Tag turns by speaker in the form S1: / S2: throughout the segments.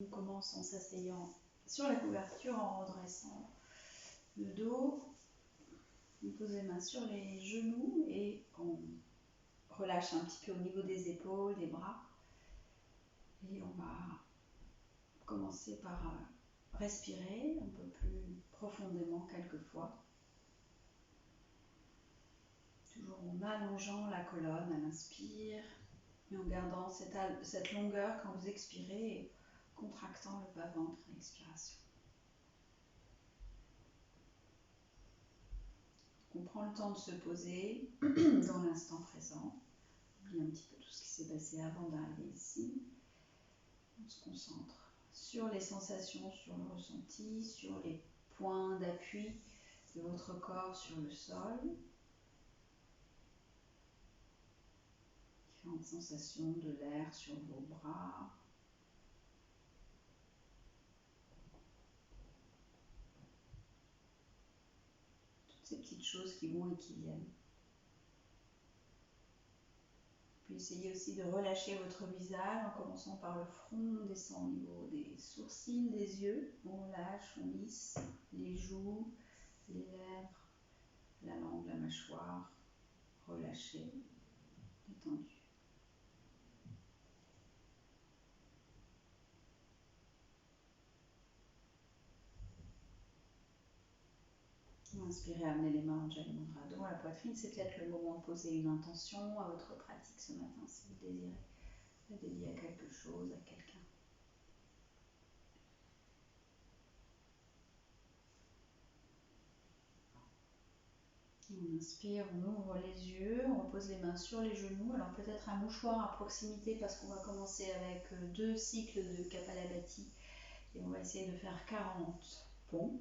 S1: On commence en s'asseyant sur la couverture, en redressant le dos. On pose les mains sur les genoux et on relâche un petit peu au niveau des épaules, des bras. Et on va commencer par respirer un peu plus profondément quelquefois. Toujours en allongeant la colonne à l'inspire et en gardant cette longueur quand vous expirez et contractant le bas-ventre à l'expiration. On prend le temps de se poser dans l'instant présent. On oublie un petit peu tout ce qui s'est passé avant d'arriver ici. On se concentre sur les sensations, sur le ressenti, sur les points d'appui de votre corps sur le sol. Différentes sensations de l'air sur vos bras. Toutes ces petites choses qui vont et qui viennent. Puis essayez aussi de relâcher votre visage en commençant par le front, on descend au niveau des sourcils, des yeux. On relâche, on lisse les joues, les lèvres, la langue, la mâchoire. Relâché, détendu. Inspirez, amenez les mains en Jai Mudra devant la poitrine. C'est peut-être le moment de poser une intention à votre pratique ce matin, si vous désirez la dédier à quelque chose, à quelqu'un. On inspire, on ouvre les yeux, on repose les mains sur les genoux. Alors peut-être un mouchoir à proximité parce qu'on va commencer avec 2 cycles de Kapalabhati et on va essayer de faire 40 pompes.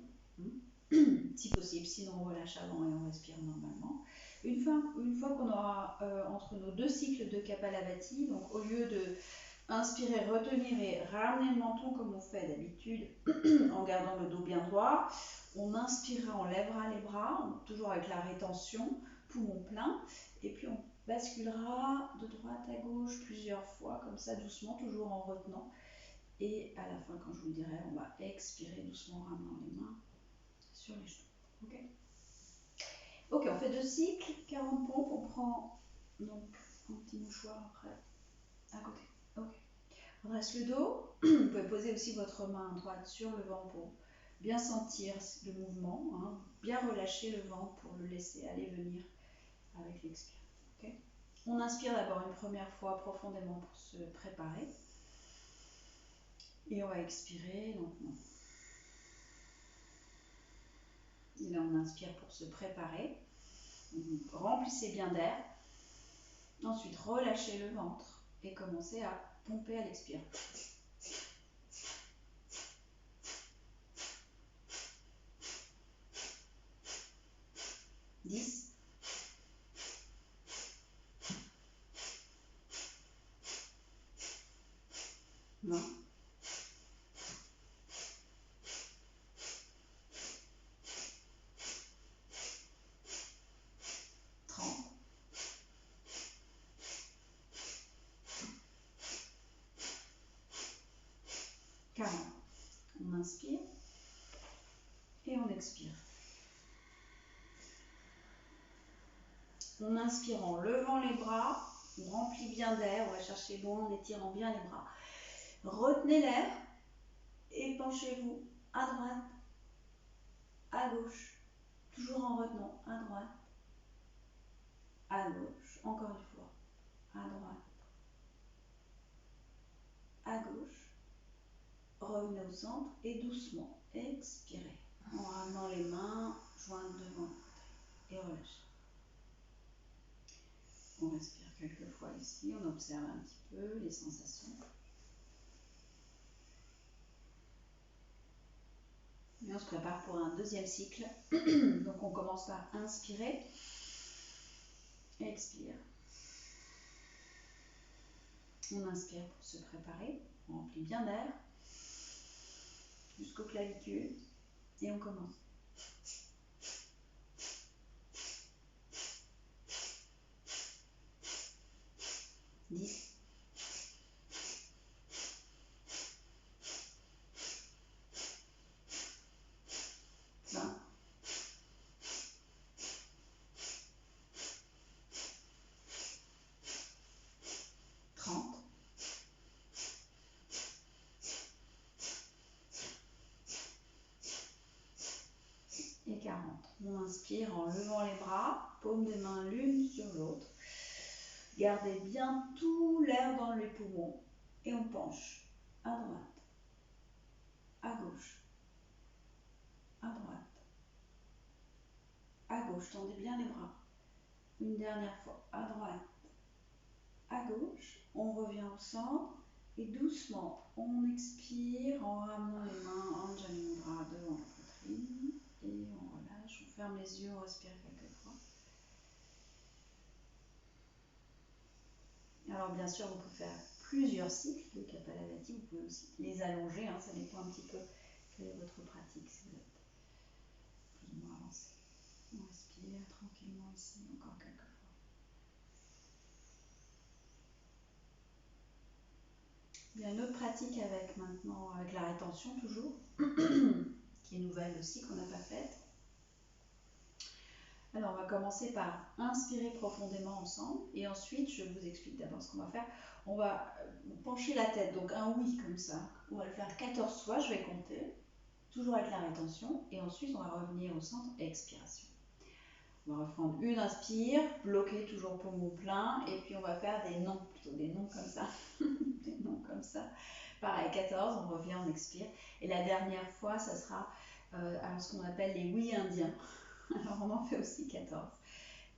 S1: Si possible, sinon on relâche avant et on respire normalement. Une fois qu'on aura entre nos 2 cycles de Kapalabhati, donc au lieu de inspirer, retenir et ramener le menton comme on fait d'habitude en gardant le dos bien droit, on inspirera, on lèvera les bras, toujours avec la rétention, poumon plein, et puis on basculera de droite à gauche plusieurs fois, comme ça doucement, toujours en retenant. Et à la fin, quand je vous le dirai, on va expirer doucement en ramenant les mains sur les genoux. Ok, on fait 2 cycles, 40 pompes, on prend donc un petit mouchoir après, à côté. Ok. On redresse le dos, vous pouvez poser aussi votre main droite sur le ventre pour bien sentir le mouvement, hein. Bien relâcher le ventre pour le laisser aller venir avec l'expire. Okay. On inspire d'abord une première fois profondément pour se préparer et on va expirer lentement. Et là, on inspire pour se préparer. Remplissez bien d'air. Ensuite, relâchez le ventre et commencez à pomper à l'expire. 10. 20. 30. 40. On inspire et on expire. On inspire en levant les bras, on remplit bien d'air, on va chercher loin en étirant bien les bras. Retenez l'air et penchez-vous à droite, à gauche, toujours en retenant à droite, à gauche, encore une fois, à droite, à gauche. Revenez au centre et doucement expirez en ramenant les mains jointes devant et relâchez. On respire quelques fois ici, on observe un petit peu les sensations. Et on se prépare pour un deuxième cycle. Donc on commence par inspirer, expire. On inspire pour se préparer, on remplit bien d'air jusqu'aux clavicules et on commence. 10. On inspire en levant les bras, paumes des mains l'une sur l'autre. Gardez bien tout l'air dans les poumons et on penche à droite, à gauche, à droite, à gauche. Tendez bien les bras. Une dernière fois, à droite, à gauche. On revient au centre et doucement, on expire en ramenant les mains en Mudra devant la poitrine et on relâche. On ferme les yeux, on respire quelques fois. Alors bien sûr, vous pouvez faire plusieurs cycles de Kapalabhati, vous pouvez aussi les allonger, ça dépend un petit peu quelle est votre pratique, si vous êtes plus ou moins avancé. On respire tranquillement ici, encore quelques fois. Il y a une autre pratique avec maintenant, avec la rétention toujours, qui est nouvelle aussi, qu'on n'a pas faite. Alors on va commencer par inspirer profondément ensemble et ensuite je vous explique d'abord ce qu'on va faire. On va pencher la tête, donc un oui comme ça. On va le faire 14 fois, je vais compter, toujours avec la rétention et ensuite on va revenir au centre, expiration. On va reprendre une inspire, bloquer toujours poumon plein et puis on va faire des noms, plutôt des noms comme ça, des noms comme ça. Pareil, 14, on revient, on expire et la dernière fois ça sera alors ce qu'on appelle les oui indiens. Alors on en fait aussi 14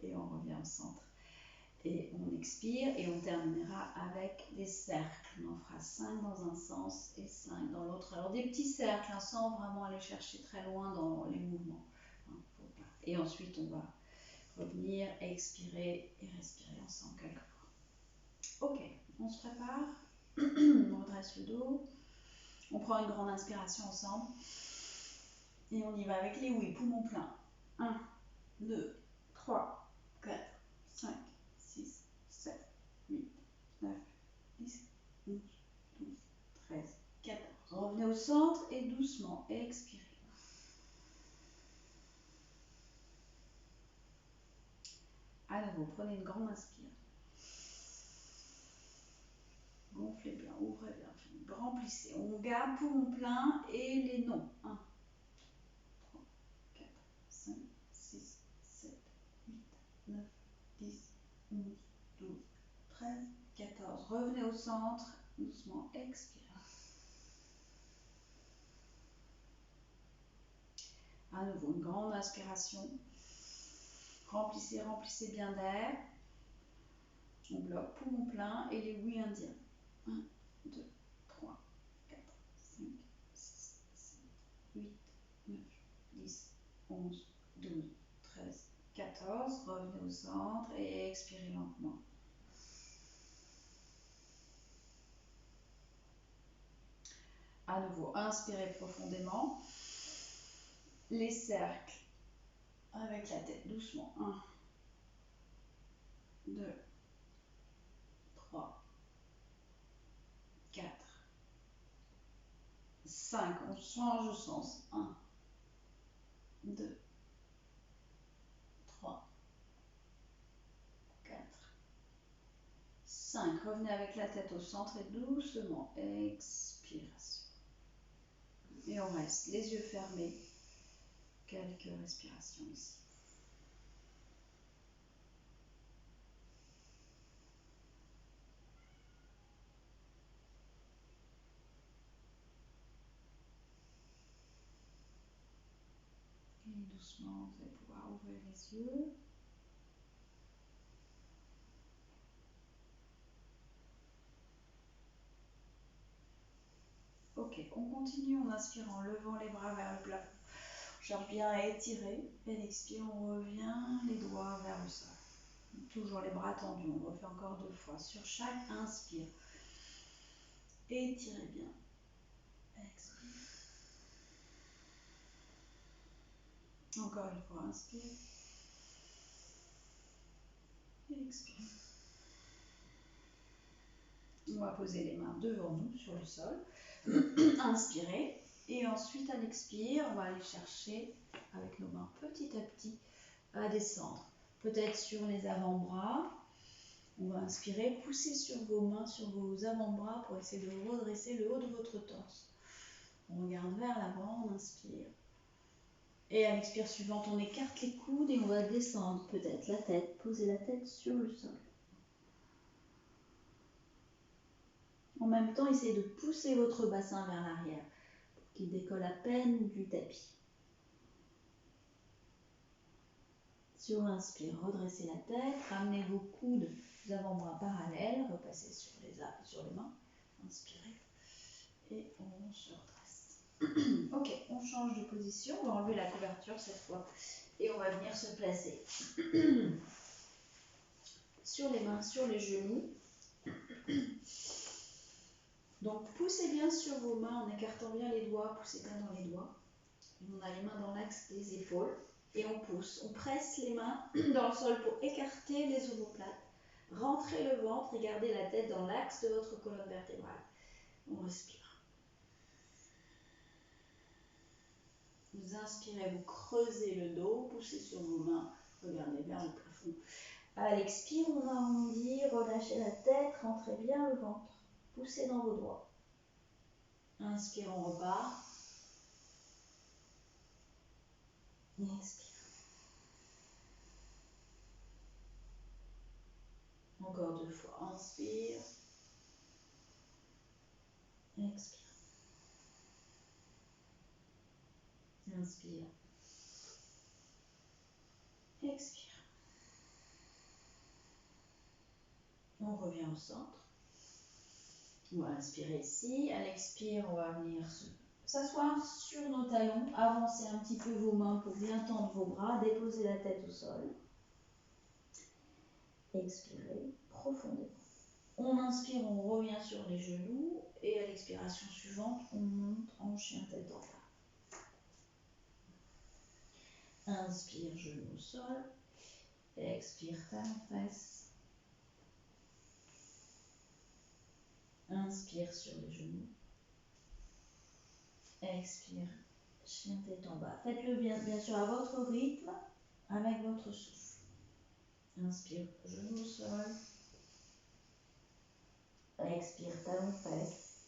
S1: et on revient au centre et on expire et on terminera avec des cercles. On en fera 5 dans un sens et 5 dans l'autre. Alors des petits cercles sans vraiment aller chercher très loin dans les mouvements. Faut pas. Et ensuite on va revenir, expirer et respirer ensemble quelques fois. Ok, on se prépare, on redresse le dos, on prend une grande inspiration ensemble et on y va avec les oui, poumon plein. 1, 2, 3, 4, 5, 6, 7, 8, 9, 10, 11, 12, 13, 14. Revenez au centre et doucement, expirez. À nouveau, prenez une grande inspire. Gonflez bien, ouvrez bien, remplissez. On garde poumon plein et les noms. 1, 3, 4, 5, 6, 7, 8, 9, 10, 11, 12, 13, 14. Revenez au centre, doucement, expirez. À nouveau, une grande inspiration. Remplissez, remplissez bien d'air. On bloque poumon plein et les oui indiens. 1, 2, 3, 4, 5, 6, 7, 8, 9, 10, 11, 12, 13, 14. Revenez au centre et expirez lentement. À nouveau, inspirez profondément. Les cercles avec la tête doucement. 1, 2, 3, 4, 5. On change de sens. 1, 2, 3, 4, 5. Revenez avec la tête au centre et doucement, expiration. Et on reste les yeux fermés. Quelques respirations ici. Et doucement, vous allez pouvoir ouvrir les yeux. Ok, on continue, on inspire en levant les bras vers le plafond. On cherche bien à étirer. Et on expire, on revient les doigts vers le sol. Toujours les bras tendus, on refait encore 2 fois. Sur chaque inspire, étirez bien. Expire. Encore une fois, inspire. Et expire. On va poser les mains devant nous sur le sol. Inspirez. Et ensuite, à l'expire, on va aller chercher avec nos mains petit à petit à descendre. Peut-être sur les avant-bras. On va inspirer, pousser sur vos mains, sur vos avant-bras pour essayer de redresser le haut de votre torse. On regarde vers l'avant, on inspire. Et à l'expire suivante, on écarte les coudes et on va descendre peut-être la tête, poser la tête sur le sol. En même temps, essayez de pousser votre bassin vers l'arrière pour qu'il décolle à peine du tapis. Sur l'inspire, redressez la tête, ramenez vos coudes, les avant-bras parallèles, repassez sur les mains. Inspirez et on se redresse. Ok, on change de position, on va enlever la couverture cette fois et on va venir se placer sur les mains, sur les genoux. Donc poussez bien sur vos mains en écartant bien les doigts, poussez bien dans les doigts. On a les mains dans l'axe des épaules et on pousse, on presse les mains dans le sol pour écarter les omoplates. Rentrez le ventre et gardez la tête dans l'axe de votre colonne vertébrale. On respire. Vous inspirez, vous creusez le dos, poussez sur vos mains, regardez bien le plafond. À l'expire, on arrondit, relâchez la tête, rentrez bien le ventre, poussez dans vos doigts. Inspire, on repart. Et expire. Encore 2 fois. Inspire. Expire. Inspire. Expire. On revient au centre. On va inspirer ici. À l'expire, on va venir s'asseoir sur nos talons. Avancez un petit peu vos mains pour bien tendre vos bras. Déposez la tête au sol. Expirez profondément. On inspire, on revient sur les genoux. Et à l'expiration suivante, on monte en chien tête en bas. Inspire, genou au sol. Expire, talon presse. Inspire sur les genoux. Expire, chien tête en bas. Faites-le bien sûr à votre rythme, avec votre souffle. Inspire, genou au sol. Expire, talon presse.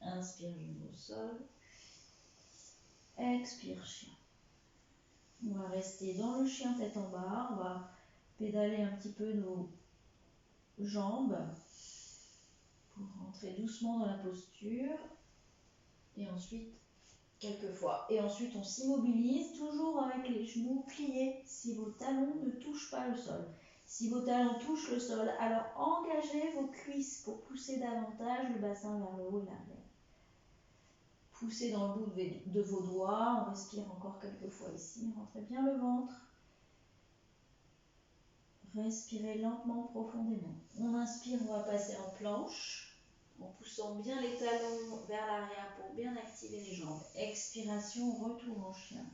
S1: Inspire, genou au sol. Expire, chien. On va rester dans le chien tête en bas. On va pédaler un petit peu nos jambes pour rentrer doucement dans la posture. Et ensuite, quelques fois. Et ensuite, on s'immobilise, toujours avec les genoux pliés, si vos talons ne touchent pas le sol. Si vos talons touchent le sol, alors engagez vos cuisses pour pousser davantage le bassin vers le haut et l'arrière. Poussez dans le bout de vos doigts, on respire encore quelques fois ici, rentrez bien le ventre. Respirez lentement, profondément. On inspire, on va passer en planche, en poussant bien les talons vers l'arrière pour bien activer les jambes. Expiration, retour en chien.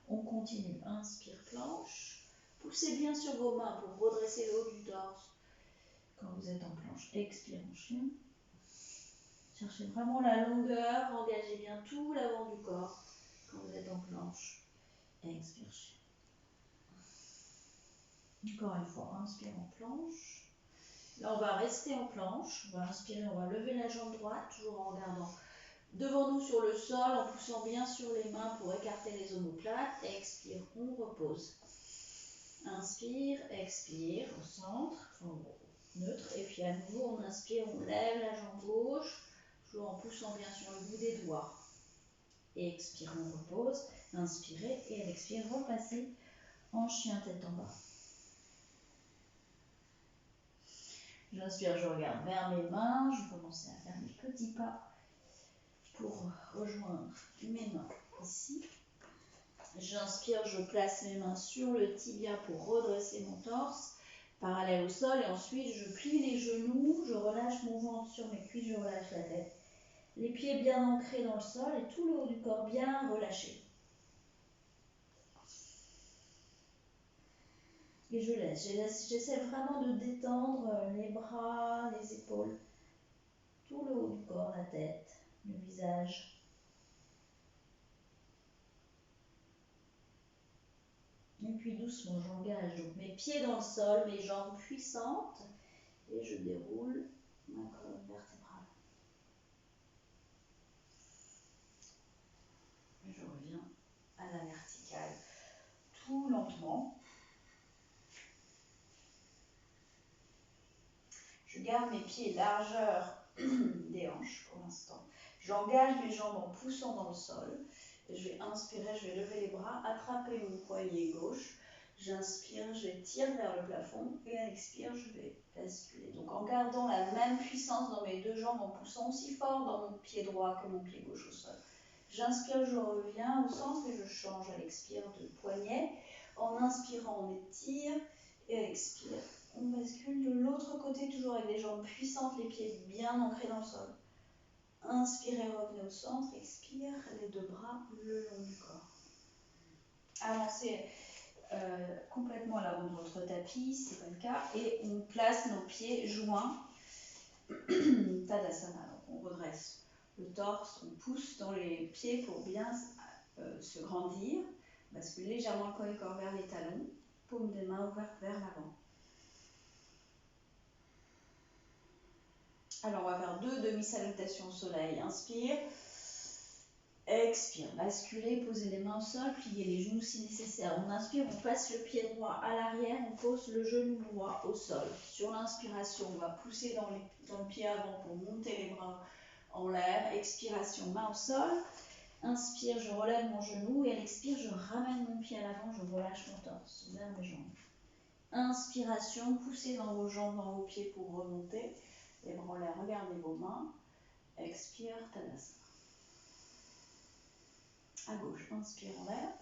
S1: On continue. Inspire, planche. Poussez bien sur vos mains pour redresser le haut du torse quand vous êtes en planche. Expire en chien. Cherchez vraiment la longueur. Engagez bien tout l'avant du corps quand vous êtes en planche. Expire, chien. Encore une fois, inspire en planche. Là, on va rester en planche. On va inspirer, on va lever la jambe droite, toujours en regardant devant nous sur le sol, en poussant bien sur les mains pour écarter les omoplates. Expire, on repose. Inspire, expire, au centre, neutre. Et puis à nouveau, on inspire, on lève la jambe gauche, toujours en poussant bien sur le bout des doigts. Et expire, on repose. Inspirez et à l'expire, repassez en chien tête en bas. J'inspire, je regarde vers mes mains, je commence à faire mes petits pas pour rejoindre mes mains ici. J'inspire, je place mes mains sur le tibia pour redresser mon torse, parallèle au sol, et ensuite je plie les genoux, je relâche mon ventre sur mes cuisses, je relâche la tête. Les pieds bien ancrés dans le sol et tout le haut du corps bien relâché. Et je laisse. J'essaie vraiment de détendre les bras, les épaules, tout le haut du corps, la tête, le visage. Et puis doucement, j'engage donc mes pieds dans le sol, mes jambes puissantes, et je déroule ma colonne vertébrale. la verticale, tout lentement. Je garde mes pieds largeur des hanches pour l'instant. J'engage mes jambes en poussant dans le sol. Je vais inspirer, je vais lever les bras, attraper mon poignet gauche. J'inspire, je tire vers le plafond et à l'expire, je vais basculer. Donc en gardant la même puissance dans mes deux jambes, en poussant aussi fort dans mon pied droit que mon pied gauche au sol. J'inspire, je reviens au centre et je change à l'expire de poignet. En inspirant, on étire et à l'expire, on bascule de l'autre côté, toujours avec les jambes puissantes, les pieds bien ancrés dans le sol. Inspirez, revenez au centre, expire, les deux bras le long du corps. Avancez complètement à l'avant de votre tapis, si ce n'est pas le cas, et on place nos pieds joints. Tadasana, donc on redresse le torse, on pousse dans les pieds pour bien se grandir, bascule légèrement le corps et corps vers les talons, paume des mains ouvertes vers l'avant. Alors on va faire 2 demi-salutations au soleil. Inspire, expire, basculez, posez les mains au sol, pliez les genoux si nécessaire. On inspire, on passe le pied droit à l'arrière, on pose le genou droit au sol. Sur l'inspiration, on va pousser dans le pied avant pour monter les bras en l'air. Expiration, main au sol. Inspire, je relève mon genou et à l'expire, je ramène mon pied à l'avant, je relâche mon torse vers mes jambes. Inspiration, poussez dans vos jambes, dans vos pieds pour remonter. Les bras en l'air, regardez vos mains. Expire, Tadasana. À gauche, inspire en l'air.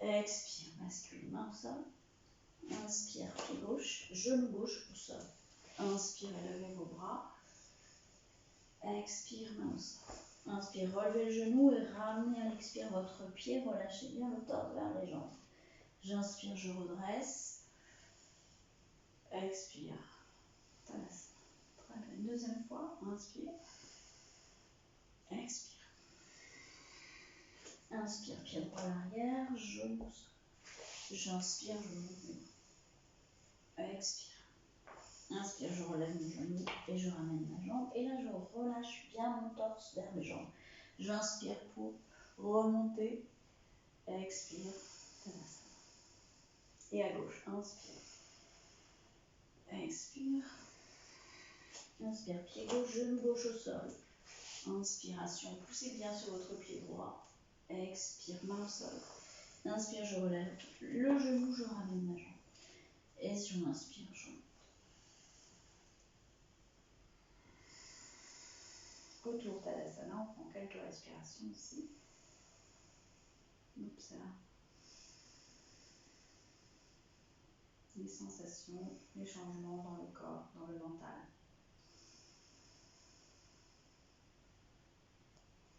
S1: Expire, bascule, main au sol. Inspire, pied gauche, genou gauche au sol. Inspire, levez vos bras. Expire, main au sol. Inspire, relevez le genou et ramenez à l'expire votre pied. Relâchez bien le torse vers les jambes. J'inspire, je redresse. Expire, Tadasana. Très bien. Une deuxième fois, inspire. Expire. Inspire, pied droit à l'arrière, genou au sol. J'inspire, je monte mes mains. Expire. Inspire, je relève mon genou et je ramène ma jambe. Et là, je relâche bien mon torse vers mes jambes. J'inspire pour remonter. Expire. Tadasana. Et à gauche, inspire. Expire. Inspire, pied gauche, genou gauche au sol. Inspiration, poussez bien sur votre pied droit. Expire, main au sol. Inspire, je relève le genou, je ramène ma jambe. Et si on inspire, je monte. Autour Tadasana, on prend quelques respirations ici. On observe les sensations, les changements dans le corps, dans le mental.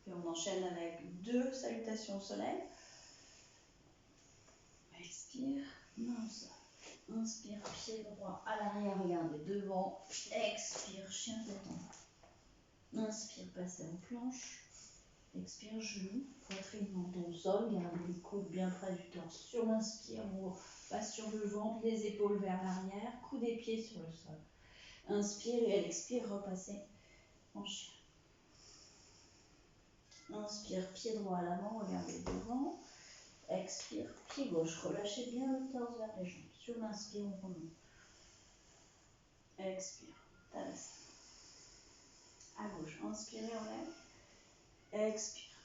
S1: Puis on enchaîne avec 2 salutations au soleil. Expire, main au sol. Inspire, pied droit à l'arrière, regardez devant. Expire, chien tête en bas. Inspire, passez en planche. Expire, genou, poitrine, menton au sol. Gardez les coudes bien près du torse. Sur l'inspire, on passe sur le ventre, les épaules vers l'arrière, coude et pieds sur le sol. Inspire et à l'expire, repassez en chien. Inspire, pied droit à l'avant, regardez devant. Expire, pied gauche, relâchez bien le torse vers les jambes. Sur l'inspire, on remonte. Expire, Tadasana. À gauche, inspirez, on lève. Expire.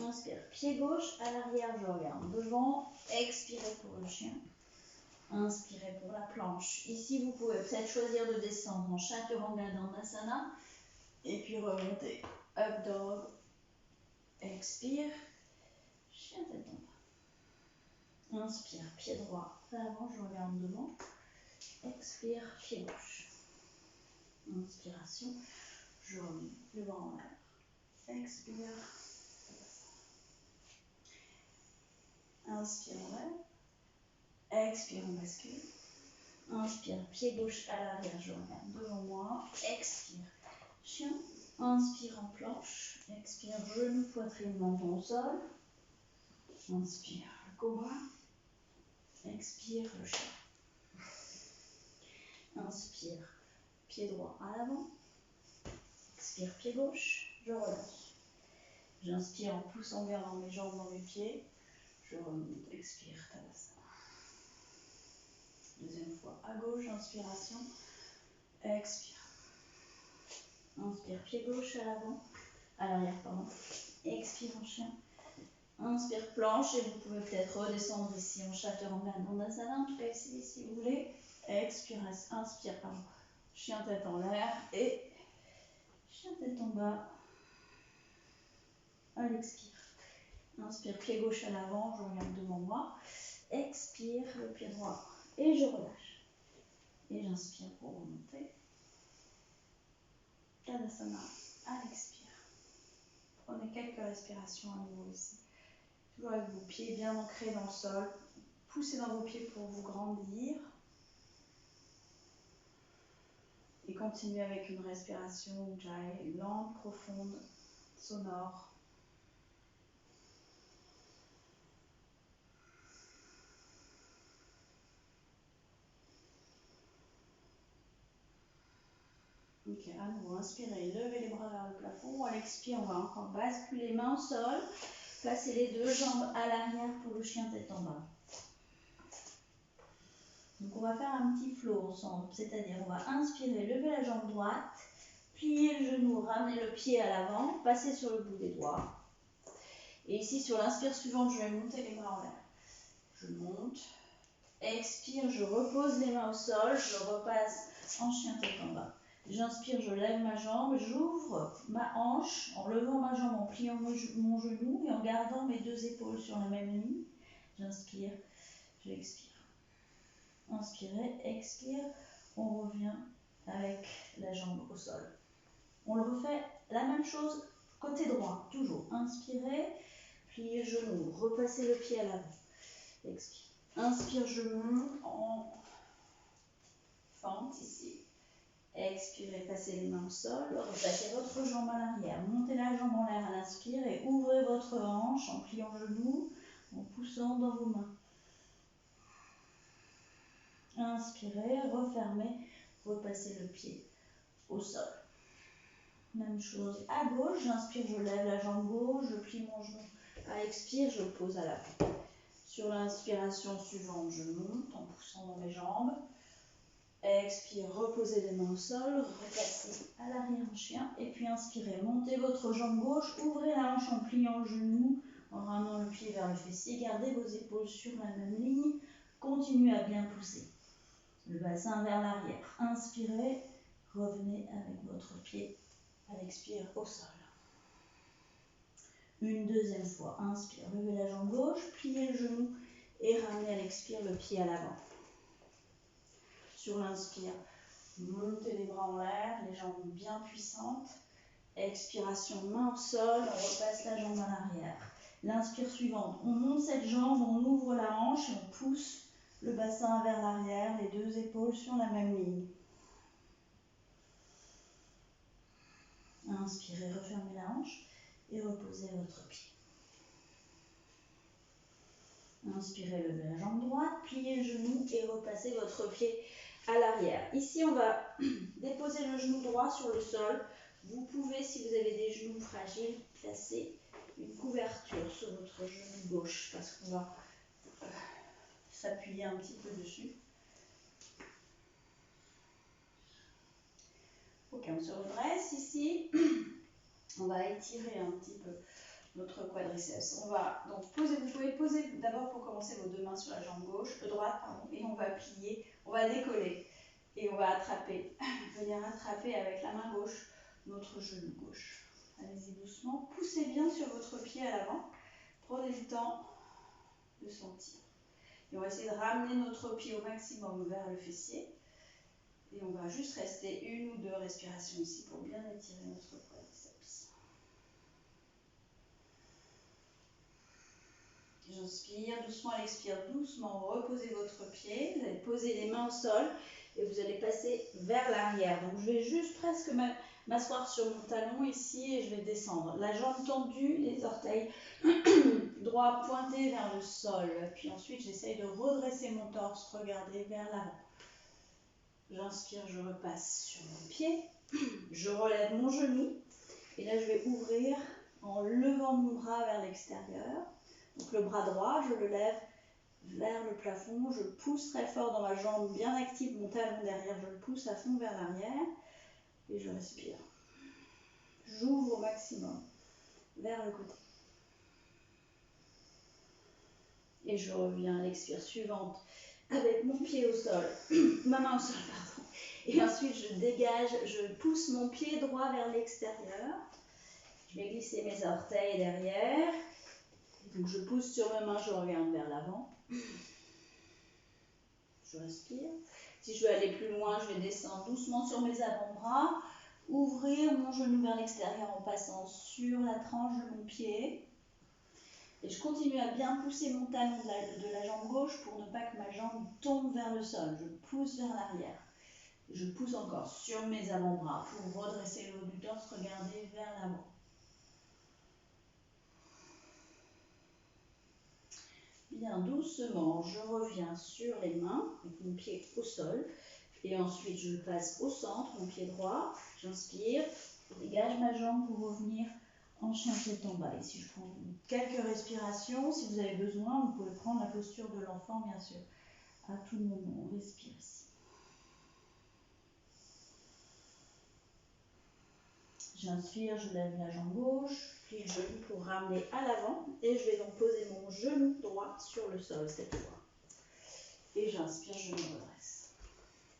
S1: Inspire, pied gauche, à l'arrière, je regarde devant. Expirez pour le chien. Inspirez pour la planche. Ici, vous pouvez peut-être choisir de descendre en Chaturanga Dandasana. Et puis remonter. Up dog. Expire. Chien tête en bas. Inspire, pied droit vers l'avant, je regarde devant. Expire, pied gauche. Inspiration, je remets le bras en l'air. Expire. Inspire, on lève. Expire, on bascule. Inspire, pied gauche à l'arrière, je regarde devant moi. Expire, chien. Inspire en planche. Expire, genou, poitrine, menton au sol. Inspire, le cobra. Expire, le chien. Inspire, pied droit à l'avant. Expire, pied gauche. Je relâche. J'inspire en poussant bien dans mes jambes, dans mes pieds. Je remonte, expire, Tadasana. Deuxième fois à gauche, inspiration, expire. Inspire, pied gauche à l'avant, à l'arrière, pardon. Expire en chien. Inspire, planche, et vous pouvez peut-être redescendre ici en Chaturanga Dandasana, en tout cas ici si vous voulez. Expire, inspire, pardon. Chien tête en l'air et chien tête en bas. À l'expire. Inspire, pied gauche à l'avant, je regarde devant moi. Expire, le pied droit et je relâche. Et j'inspire pour remonter. Tadasana, à l'expire. Prenez quelques respirations à nouveau ici. Toujours avec vos pieds bien ancrés dans le sol. Poussez dans vos pieds pour vous grandir. Et continuez avec une respiration Ujjayi, lente, profonde, sonore. Ok, à nouveau, inspirez, levez les bras vers le plafond. À l'expire, on va encore basculer main au sol. Placez les deux jambes à l'arrière pour le chien tête en bas. Donc on va faire un petit flow ensemble, c'est-à-dire on va inspirer, lever la jambe droite, plier le genou, ramener le pied à l'avant, passer sur le bout des doigts. Et ici sur l'inspire suivante, je vais monter les bras en l'air. Je monte, expire, je repose les mains au sol, je repasse en chien tête en bas. J'inspire, je lève ma jambe, j'ouvre ma hanche en levant ma jambe, en pliant mon genou et en gardant mes deux épaules sur la même ligne. J'inspire, j'expire. Inspirez, expire, on revient avec la jambe au sol. On le refait la même chose côté droit, toujours. Inspirez, pliez le genou, repassez le pied à l'avant. Expire. Inspire, je monte en fente ici. Expirez, passez les mains au sol, repassez votre jambe à l'arrière, montez la jambe en l'air à l'inspire et ouvrez votre hanche en pliant le genou, en poussant dans vos mains. Inspirez, refermez, repassez le pied au sol. Même chose à gauche, j'inspire, je lève la jambe gauche, je plie mon genou. À l'expire, je pose à l'avant. Sur l'inspiration suivante, je monte en poussant dans mes jambes. Expire, reposez les mains au sol, replacez à l'arrière en chien. Et puis inspirez, montez votre jambe gauche, ouvrez la hanche en pliant le genou, en ramenant le pied vers le fessier. Gardez vos épaules sur la même ligne. Continuez à bien pousser. Le bassin vers l'arrière. Inspirez, revenez avec votre pied à l'expire au sol. Une deuxième fois, inspire, levez la jambe gauche, pliez le genou et ramenez à l'expire le pied à l'avant. Sur l'inspire, montez les bras en l'air, les jambes bien puissantes. Expiration, main au sol, on repasse la jambe à l'arrière. L'inspire suivante, on monte cette jambe, on ouvre la hanche et on pousse le bassin vers l'arrière, les deux épaules sur la même ligne. Inspirez, refermez la hanche et reposez votre pied. Inspirez, levez la jambe droite, pliez le genou et repassez votre pied à l'arrière. Ici, on va déposer le genou droit sur le sol. Vous pouvez, si vous avez des genoux fragiles, placer une couverture sur votre genou gauche parce qu'on va s'appuyer un petit peu dessus. Ok, on se redresse ici. On va étirer un petit peu notre quadriceps. On va donc poser, vous pouvez poser d'abord pour commencer vos deux mains sur la jambe gauche, droite, pardon, et on va plier, on va décoller et on va attraper, venir attraper avec la main gauche notre genou gauche. Allez-y doucement, poussez bien sur votre pied à l'avant, prenez le temps de sentir. Et on va essayer de ramener notre pied au maximum vers le fessier et on va juste rester une ou deux respirations ici pour bien étirer notre quadriceps. J'inspire, doucement à l'expire, doucement, reposez votre pied, vous allez poser les mains au sol et vous allez passer vers l'arrière. Donc je vais juste presque m'asseoir sur mon talon ici et je vais descendre. La jambe tendue, les orteils droits pointés vers le sol. Puis ensuite j'essaye de redresser mon torse, regarder vers l'avant. J'inspire, je repasse sur mon pied, je relève mon genou et là je vais ouvrir en levant mon bras vers l'extérieur. Donc le bras droit, je le lève vers le plafond, je pousse très fort dans ma jambe bien active, mon talon derrière, je le pousse à fond vers l'arrière et je respire. J'ouvre au maximum vers le côté. Et je reviens à l'expire suivante avec mon pied au sol, ma main au sol, pardon. Et ensuite je dégage, je pousse mon pied droit vers l'extérieur. Je vais glisser mes orteils derrière. Donc je pousse sur mes mains, je regarde vers l'avant. Je respire. Si je veux aller plus loin, je vais descendre doucement sur mes avant-bras, ouvrir mon genou vers l'extérieur en passant sur la tranche de mon pied. Et je continue à bien pousser mon talon de la jambe gauche pour ne pas que ma jambe tombe vers le sol. Je pousse vers l'arrière. Je pousse encore sur mes avant-bras pour redresser le haut du torse, regarder vers l'avant. Bien doucement, je reviens sur les mains, avec mon pied au sol. Et ensuite, je passe au centre, mon pied droit. J'inspire, je dégage ma jambe pour revenir en chien tête en bas. Ici, je prends quelques respirations. Si vous avez besoin, vous pouvez prendre la posture de l'enfant, bien sûr. À tout moment, on respire ici. J'inspire, je lève la jambe gauche, puis le genou pour ramener à l'avant. Et je vais donc poser mon genou droit sur le sol cette fois. Et j'inspire, je me redresse.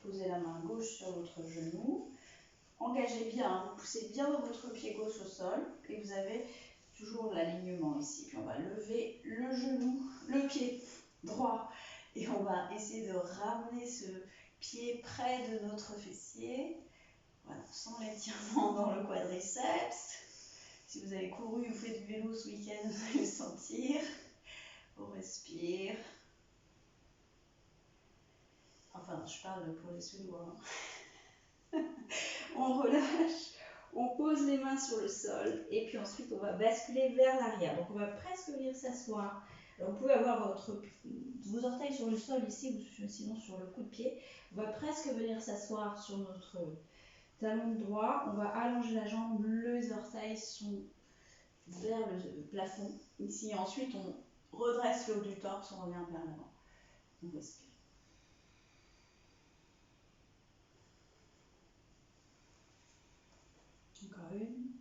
S1: Posez la main gauche sur votre genou. Engagez bien, vous poussez bien votre pied gauche au sol. Et vous avez toujours l'alignement ici. Puis on va lever le genou, le pied droit. Et on va essayer de ramener ce pied près de notre fessier. Voilà, sans l'étirement dans le quadriceps. Si vous avez couru ou fait du vélo ce week-end, vous allez le sentir. On respire. Enfin, je parle pour les Suédois. On relâche, on pose les mains sur le sol et puis ensuite on va basculer vers l'arrière. Donc on va presque venir s'asseoir. Vous pouvez avoir vos orteils sur le sol ici ou sinon sur le coup de pied. On va presque venir s'asseoir sur notre talon droit. On va allonger la jambe, les orteils sont vers le plafond. Ici, ensuite on redresse le haut du torse, on revient vers l'avant. On respire. Encore une.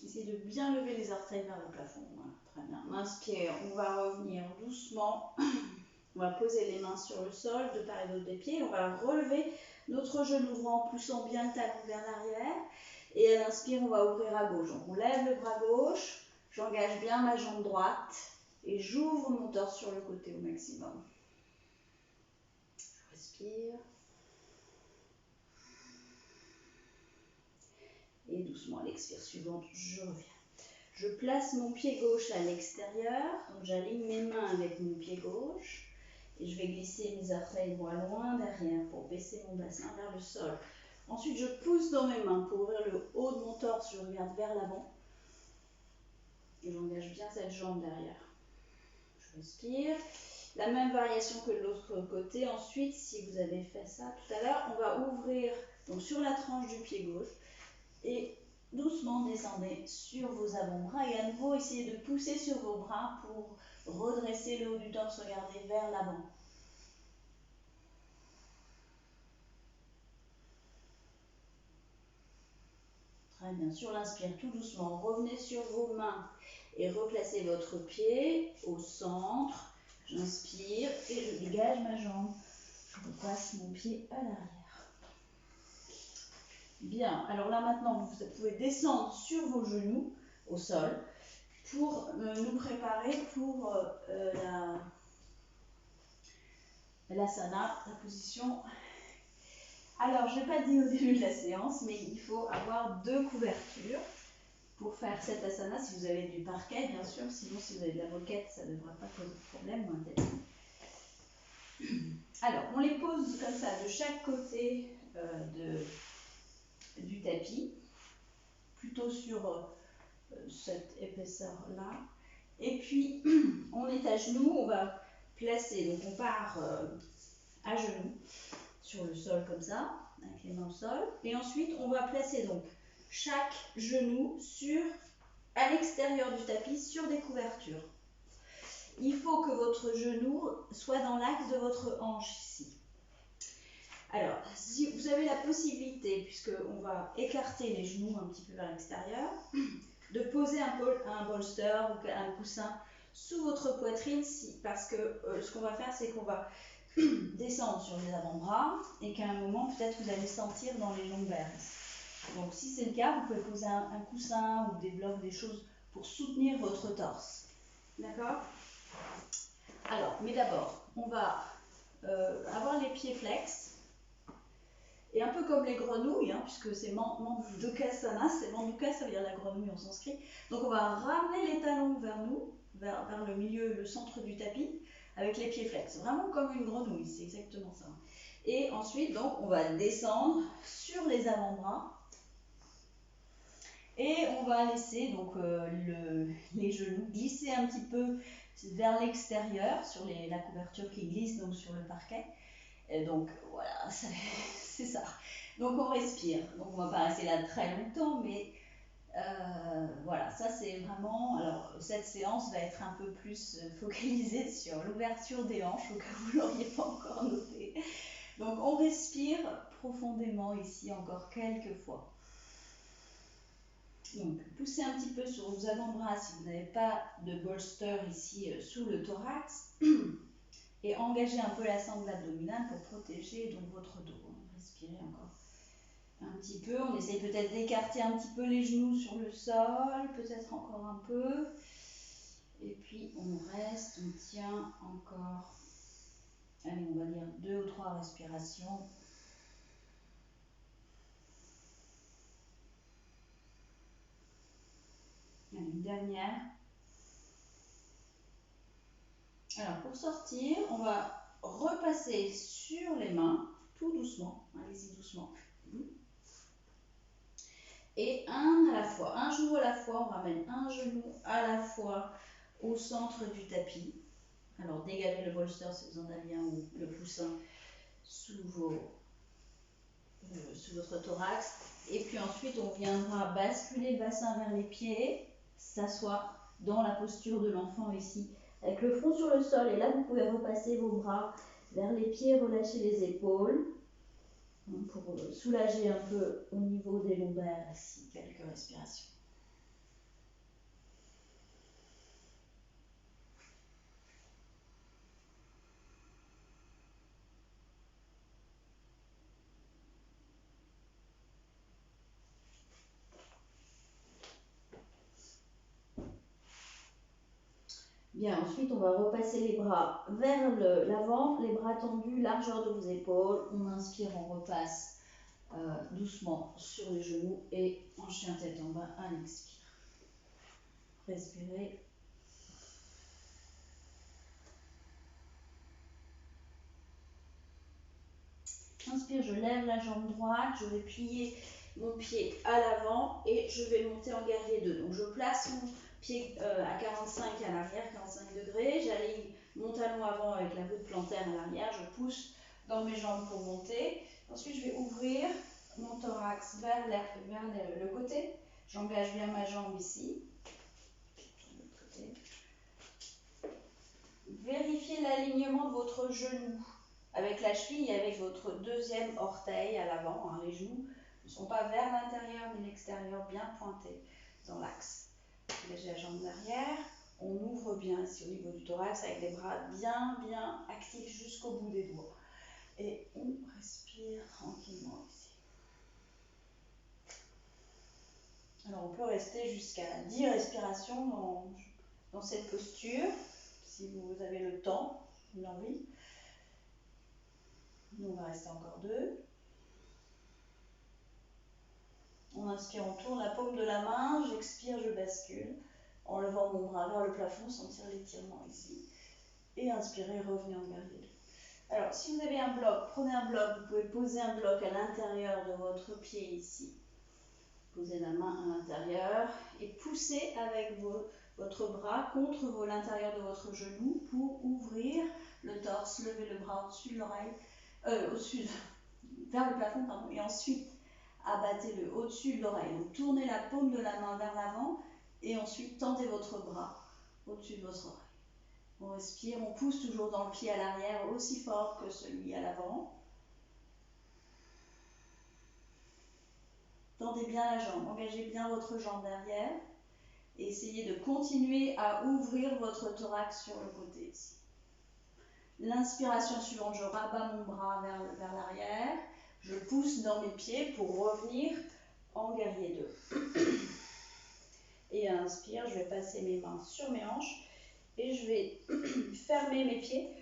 S1: Essayez de bien lever les orteils vers le plafond. Voilà, très bien. On inspire, on va revenir doucement. On va poser les mains sur le sol, de part et d'autre des pieds. On va relever notre genou droit en poussant bien le talon vers l'arrière. Et à l'inspire, on va ouvrir à gauche. Donc on lève le bras gauche, j'engage bien ma jambe droite et j'ouvre mon torse sur le côté au maximum. Je respire. Et doucement à l'expire suivante, je reviens. Je place mon pied gauche à l'extérieur, donc j'aligne mes mains avec mon pied gauche et je vais glisser mes orteils droits loin derrière pour baisser mon bassin vers le sol. Ensuite, je pousse dans mes mains pour ouvrir le haut de mon torse, je regarde vers l'avant et j'engage bien cette jambe derrière. Je respire. La même variation que de l'autre côté. Ensuite, si vous avez fait ça tout à l'heure, on va ouvrir donc sur la tranche du pied gauche et doucement descendez sur vos avant-bras et à nouveau essayez de pousser sur vos bras pour redresser le haut du torse, regardez vers l'avant. Très bien, sur l'inspire, tout doucement, revenez sur vos mains et replacez votre pied au centre. J'inspire et je dégage ma jambe. Je repasse mon pied à l'arrière. Bien, alors là maintenant, vous pouvez descendre sur vos genoux au sol pour nous préparer pour l'asana, la position. Alors, je n'ai pas dit au début de la séance, mais il faut avoir 2 couvertures pour faire cette asana. Si vous avez du parquet, bien sûr, sinon si vous avez de la moquette, ça ne devrait pas poser de problème. Alors, on les pose comme ça de chaque côté du tapis, plutôt sur cette épaisseur-là. Et puis, on est à genoux, on va placer, donc on part à genoux sur le sol comme ça, avec les mains au sol. Et ensuite, on va placer donc chaque genou sur à l'extérieur du tapis sur des couvertures. Il faut que votre genou soit dans l'axe de votre hanche ici. Alors, si vous avez la possibilité, puisqu'on va écarter les genoux un petit peu vers l'extérieur, de poser un bolster ou un coussin sous votre poitrine, parce que ce qu'on va faire, c'est qu'on va descendre sur les avant-bras et qu'à un moment, peut-être vous allez sentir dans les lombaires. Donc, si c'est le cas, vous pouvez poser un coussin ou des blocs, des choses pour soutenir votre torse. D'accord? Alors, mais d'abord, on va avoir les pieds flex. Et un peu comme les grenouilles, hein, puisque c'est Mandukasana, c'est Mandukasana, ça veut dire la grenouille en sanskrit. Donc on va ramener les talons vers nous, vers le milieu, le centre du tapis, avec les pieds flex. Vraiment comme une grenouille, c'est exactement ça. Et ensuite, donc, on va descendre sur les avant-bras. Et on va laisser donc, les genoux glisser un petit peu vers l'extérieur, sur la couverture qui glisse donc sur le parquet. Et donc voilà, c'est ça. Donc on respire. Donc on va pas rester là très longtemps, mais voilà, ça c'est vraiment. Alors cette séance va être un peu plus focalisée sur l'ouverture des hanches, au cas où vous l'auriez pas encore noté. Donc on respire profondément ici encore quelques fois. Donc poussez un petit peu sur vos avant-bras si vous n'avez pas de bolster ici sous le thorax. Et engagez un peu la sangle abdominale pour protéger donc votre dos. Respirez encore un petit peu. On essaye peut-être d'écarter un petit peu les genoux sur le sol, peut-être encore un peu. Et puis on reste, on tient encore, allez, on va dire 2 ou 3 respirations. Allez, une dernière. Alors pour sortir, on va repasser sur les mains, tout doucement, allez-y doucement. Et un à la fois, un genou à la fois, on ramène un genou à la fois au centre du tapis. Alors dégagez le bolster si vous en avez un ou le coussin sous votre thorax. Et puis ensuite, on viendra basculer le bassin vers les pieds, s'asseoir dans la posture de l'enfant ici, avec le front sur le sol. Et là, vous pouvez repasser vos bras vers les pieds, relâcher les épaules pour soulager un peu au niveau des lombaires ici. Quelques respirations. Bien, ensuite, on va repasser les bras vers l'avant, les bras tendus, largeur de vos épaules. On inspire, on repasse doucement sur les genoux et en chien tête en bas à l'expire. Respirez. Inspire, je lève la jambe droite, je vais plier mon pied à l'avant et je vais monter en guerrier 2. Donc je place mon pied à 45 à l'arrière, 45 degrés, j'aligne mon talon avant avec la voûte plantaire à l'arrière, je pousse dans mes jambes pour monter. Ensuite je vais ouvrir mon thorax vers le côté, j'engage bien ma jambe ici. Vérifiez l'alignement de votre genou avec la cheville et avec votre deuxième orteil à l'avant. Hein, les genoux ne sont pas vers l'intérieur ni l'extérieur, bien pointés dans l'axe. Engagez la jambe d'arrière. On ouvre bien ici au niveau du thorax avec les bras bien actifs jusqu'au bout des doigts. Et on respire tranquillement ici. Alors on peut rester jusqu'à 10 respirations dans cette posture, si vous avez le temps, l'envie. Nous, on va rester encore 2. On inspire, on tourne la paume de la main, j'expire, je bascule, en levant mon bras vers le plafond, sentir l'étirement ici. Et inspirez, revenez en guerrier 2. Alors, si vous avez un bloc, prenez un bloc, vous pouvez poser un bloc à l'intérieur de votre pied ici. Posez la main à l'intérieur et poussez avec votre bras contre l'intérieur de votre genou pour ouvrir le torse, lever le bras au-dessus de l'oreille, vers le plafond, et ensuite abattez-le au-dessus de l'oreille. Donc tournez la paume de la main vers l'avant Et ensuite, tendez votre bras au-dessus de votre oreille. On respire, on pousse toujours dans le pied à l'arrière aussi fort que celui à l'avant. Tendez bien la jambe, engagez bien votre jambe derrière. Et essayez de continuer à ouvrir votre thorax sur le côté ici. L'inspiration suivante, je rabats mon bras vers l'arrière. Je pousse dans mes pieds pour revenir en guerrier 2. Et inspire, je vais passer mes mains sur mes hanches et je vais fermer mes pieds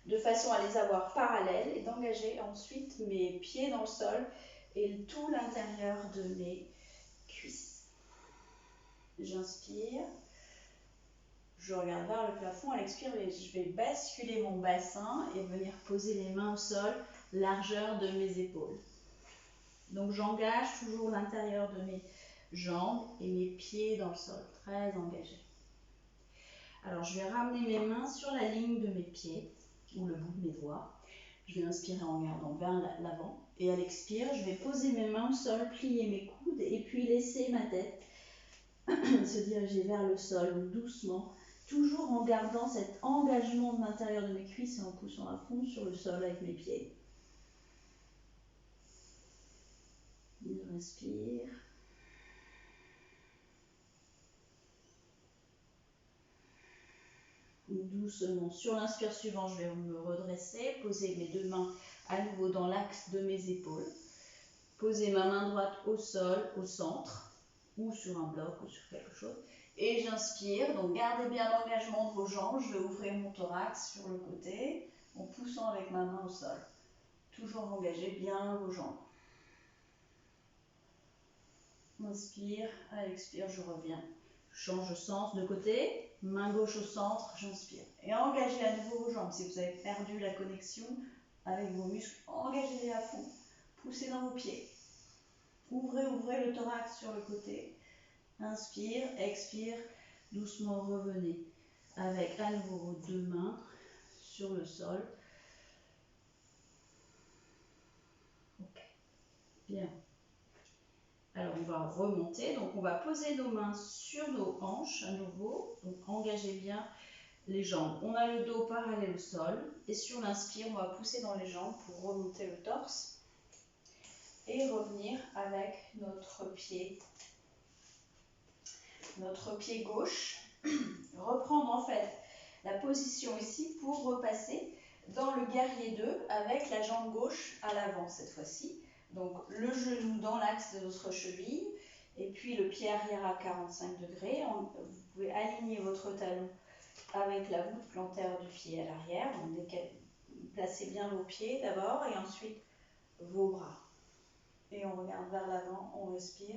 S1: de façon à les avoir parallèles et d'engager ensuite mes pieds dans le sol et tout l'intérieur de mes cuisses. J'inspire, je regarde vers le plafond, à l'expire, je vais basculer mon bassin et venir poser les mains au sol, largeur de mes épaules. Donc j'engage toujours l'intérieur de mes jambes et mes pieds dans le sol, très engagés. Alors je vais ramener mes mains sur la ligne de mes pieds, ou le bout de mes doigts. Je vais inspirer en regardant vers l'avant. Et à l'expire, je vais poser mes mains au sol, plier mes coudes et puis laisser ma tête se diriger vers le sol doucement, toujours en gardant cet engagement de l'intérieur de mes cuisses et en poussant à fond sur le sol avec mes pieds. Je respire. Doucement. Sur l'inspire suivant, je vais me redresser, poser mes deux mains à nouveau dans l'axe de mes épaules. Poser ma main droite au sol, au centre, ou sur un bloc, ou sur quelque chose. Et j'inspire, donc gardez bien l'engagement de vos jambes. Je vais ouvrir mon thorax sur le côté, en poussant avec ma main au sol. Toujours engagez bien vos jambes. Inspire, à l'expire, je reviens. Je change de sens de côté, main gauche au centre, j'inspire. Et engagez à nouveau vos jambes. Si vous avez perdu la connexion avec vos muscles, engagez-les à fond. Poussez dans vos pieds. Ouvrez le thorax sur le côté. Inspire, expire, doucement revenez. Avec à nouveau vos deux mains sur le sol. Ok, bien. Alors on va remonter, donc on va poser nos mains sur nos hanches à nouveau, donc engagez bien les jambes. On a le dos parallèle au sol et sur l'inspire, on va pousser dans les jambes pour remonter le torse et revenir avec notre pied gauche. Reprendre en fait la position ici pour repasser dans le guerrier 2 avec la jambe gauche à l'avant cette fois-ci. Donc le genou dans l'axe de notre cheville et puis le pied arrière à 45 degrés. Vous pouvez aligner votre talon avec la voûte plantaire du pied à l'arrière. Donc placez bien vos pieds d'abord et ensuite vos bras. Et on regarde vers l'avant, on respire,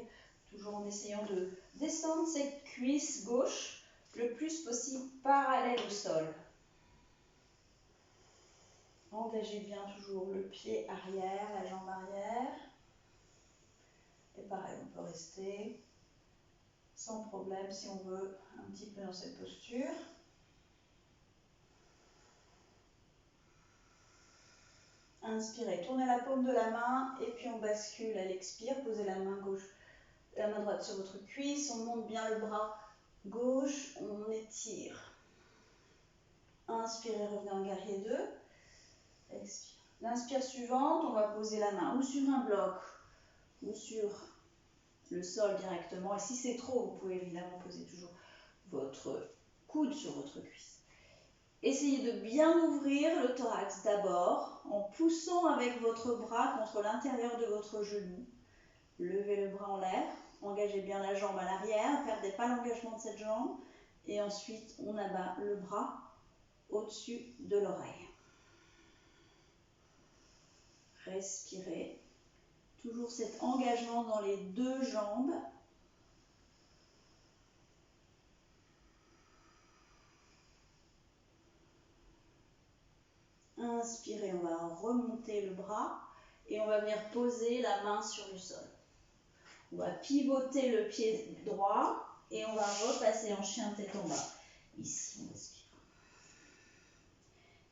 S1: toujours en essayant de descendre cette cuisse gauche le plus possible parallèle au sol. Engagez bien toujours le pied arrière, la jambe arrière. Et pareil, on peut rester sans problème si on veut un petit peu dans cette posture. Inspirez, tournez la paume de la main et puis on bascule à l'expire. Posez la main gauche, la main droite sur votre cuisse. On monte bien le bras gauche, on étire. Inspirez, revenez en guerrier 2. Expire. L'inspire suivante, on va poser la main ou sur un bloc ou sur le sol directement. Et si c'est trop, vous pouvez évidemment poser toujours votre coude sur votre cuisse. Essayez de bien ouvrir le thorax d'abord en poussant avec votre bras contre l'intérieur de votre genou. Levez le bras en l'air, engagez bien la jambe à l'arrière, ne perdez pas l'engagement de cette jambe. Et ensuite, on abat le bras au-dessus de l'oreille. Respirez. Toujours cet engagement dans les deux jambes. Inspirez, on va remonter le bras et on va venir poser la main sur le sol. On va pivoter le pied droit et on va repasser en chien tête en bas. Ici, on respire.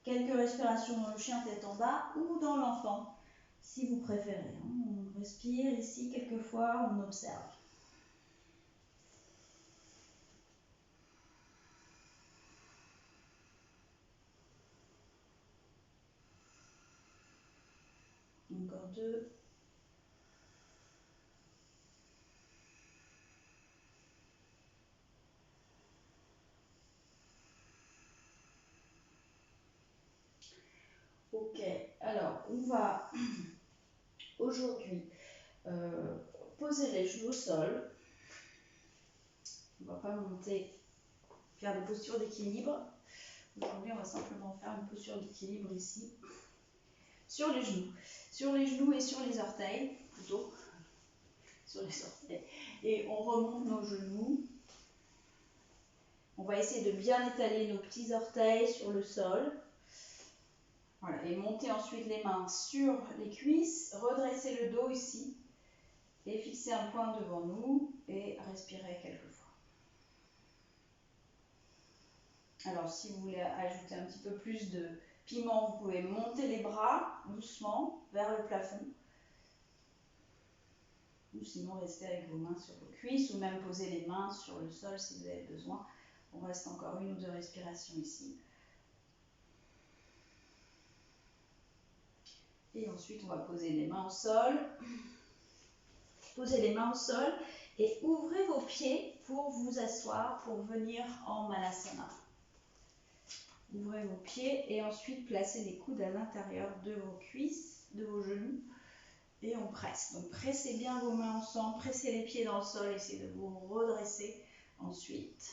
S1: Quelques respirations dans le chien tête en bas ou dans l'enfant, si vous préférez. On respire ici quelques fois, on observe. Encore 2. Ok, alors on va aujourd'hui poser les genoux au sol. On ne va pas monter, faire des postures d'équilibre. Aujourd'hui, on va simplement faire une posture d'équilibre ici, sur les genoux et sur les orteils, plutôt, sur les orteils. Et on remonte nos genoux. On va essayer de bien étaler nos petits orteils sur le sol. Voilà, et monter ensuite les mains sur les cuisses, redresser le dos ici, et fixer un point devant nous, et respirer quelques fois. Alors, si vous voulez ajouter un petit peu plus de piment, vous pouvez monter les bras doucement vers le plafond. Ou sinon, rester avec vos mains sur vos cuisses, ou même poser les mains sur le sol si vous avez besoin. On reste encore 1 ou 2 respirations ici. Et ensuite, on va poser les mains au sol. Posez les mains au sol et ouvrez vos pieds pour vous asseoir, pour venir en Malasana. Ouvrez vos pieds et ensuite placez les coudes à l'intérieur de vos cuisses, de vos genoux. Et on presse. Donc pressez bien vos mains ensemble, pressez les pieds dans le sol, essayez de vous redresser ensuite.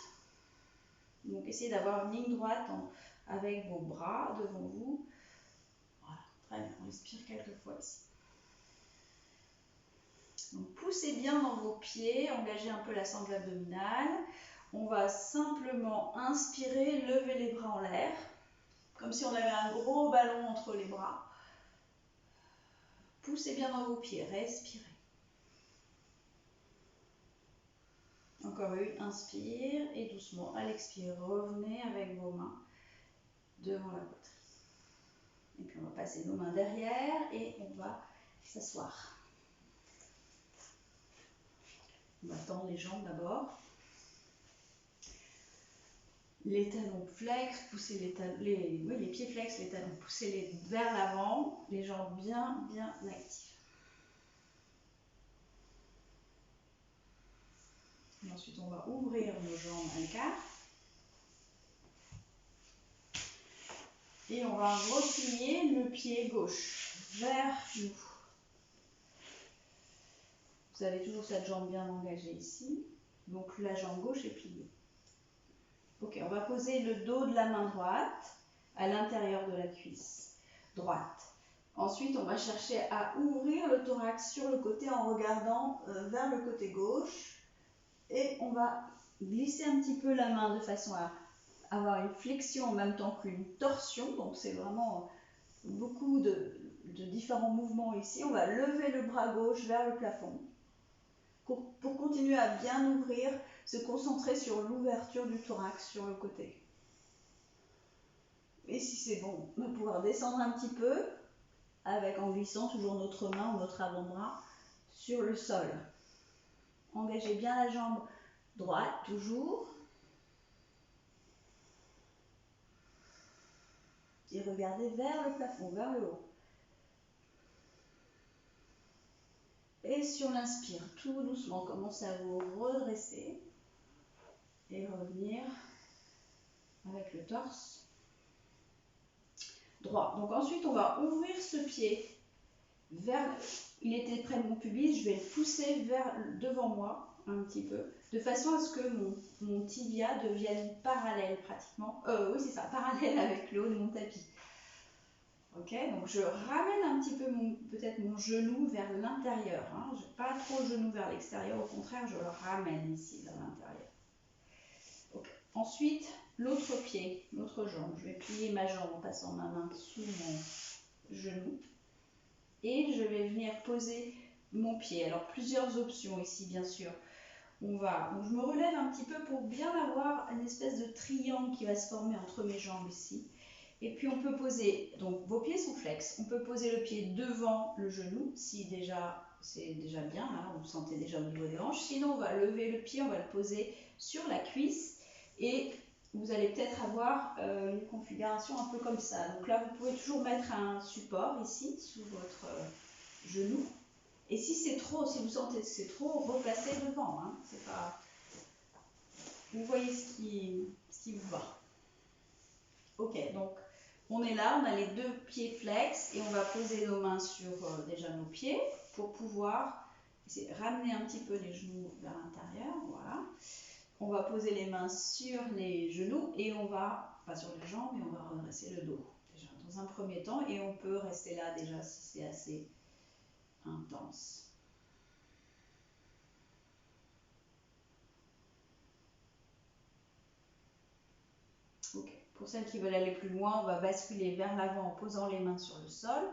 S1: Donc essayez d'avoir une ligne droite avec vos bras devant vous. Voilà, très bien, on respire quelques fois ici. Donc poussez bien dans vos pieds, engagez un peu la sangle abdominale. On va simplement inspirer, lever les bras en l'air, comme si on avait un gros ballon entre les bras. Poussez bien dans vos pieds, respirez. Encore une, inspire et doucement à l'expire, revenez avec vos mains devant la poitrine. Et puis on va passer nos mains derrière et on va s'asseoir. On va tendre les jambes d'abord. Les talons flex, poussez les pieds flex, les talons poussez-les vers l'avant, les jambes bien actives. Et ensuite, on va ouvrir nos jambes à l'écart. Et on va replier le pied gauche vers nous. Vous avez toujours cette jambe bien engagée ici. Donc la jambe gauche est pliée. Ok, on va poser le dos de la main droite à l'intérieur de la cuisse droite. Ensuite, on va chercher à ouvrir le thorax sur le côté en regardant vers le côté gauche. Et on va glisser un petit peu la main de façon à avoir une flexion en même temps qu'une torsion. Donc c'est vraiment beaucoup de différents mouvements ici. On va lever le bras gauche vers le plafond. Pour continuer à bien ouvrir, se concentrer sur l'ouverture du thorax sur le côté. Et si c'est bon, on va pouvoir descendre un petit peu en glissant toujours notre main ou notre avant-bras sur le sol. Engagez bien la jambe droite, toujours. Et regardez vers le plafond, vers le haut. Et sur l'inspire, tout doucement, commencez à vous redresser et revenir avec le torse droit. Donc ensuite, on va ouvrir ce pied vers... Il était près de mon pubis, je vais le pousser devant moi un petit peu, de façon à ce que mon tibia devienne parallèle pratiquement. Oui, c'est ça, parallèle avec le haut de mon tapis. Ok, donc je ramène un petit peu peut-être mon genou vers l'intérieur. Hein. Je n'ai pas trop le genou vers l'extérieur, au contraire, je le ramène ici vers l'intérieur. Okay. Ensuite, l'autre pied, l'autre jambe. Je vais plier ma jambe en passant ma main sous mon genou. Et je vais venir poser mon pied. Alors, plusieurs options ici, bien sûr. Donc, je me relève un petit peu pour bien avoir une espèce de triangle qui va se former entre mes jambes ici. Et puis on peut poser, donc vos pieds sont flex, on peut poser le pied devant le genou, si déjà c'est déjà bien, là, vous sentez déjà au niveau des hanches. Sinon on va lever le pied, on va le poser sur la cuisse et vous allez peut-être avoir une configuration un peu comme ça. Donc là vous pouvez toujours mettre un support ici sous votre genou. Et si c'est trop, si vous sentez que c'est trop, replacez devant. Hein. C'est pas... Vous voyez ce qui vous va. Ok, donc on est là, on a les deux pieds flex et on va poser nos mains sur déjà nos pieds pour pouvoir ramener un petit peu les genoux vers l'intérieur. Voilà. On va poser les mains sur les genoux et on va, pas sur les jambes, mais on va redresser le dos. Déjà dans un premier temps et on peut rester là déjà si c'est assez intense. Ok. Pour celles qui veulent aller plus loin, on va basculer vers l'avant en posant les mains sur le sol.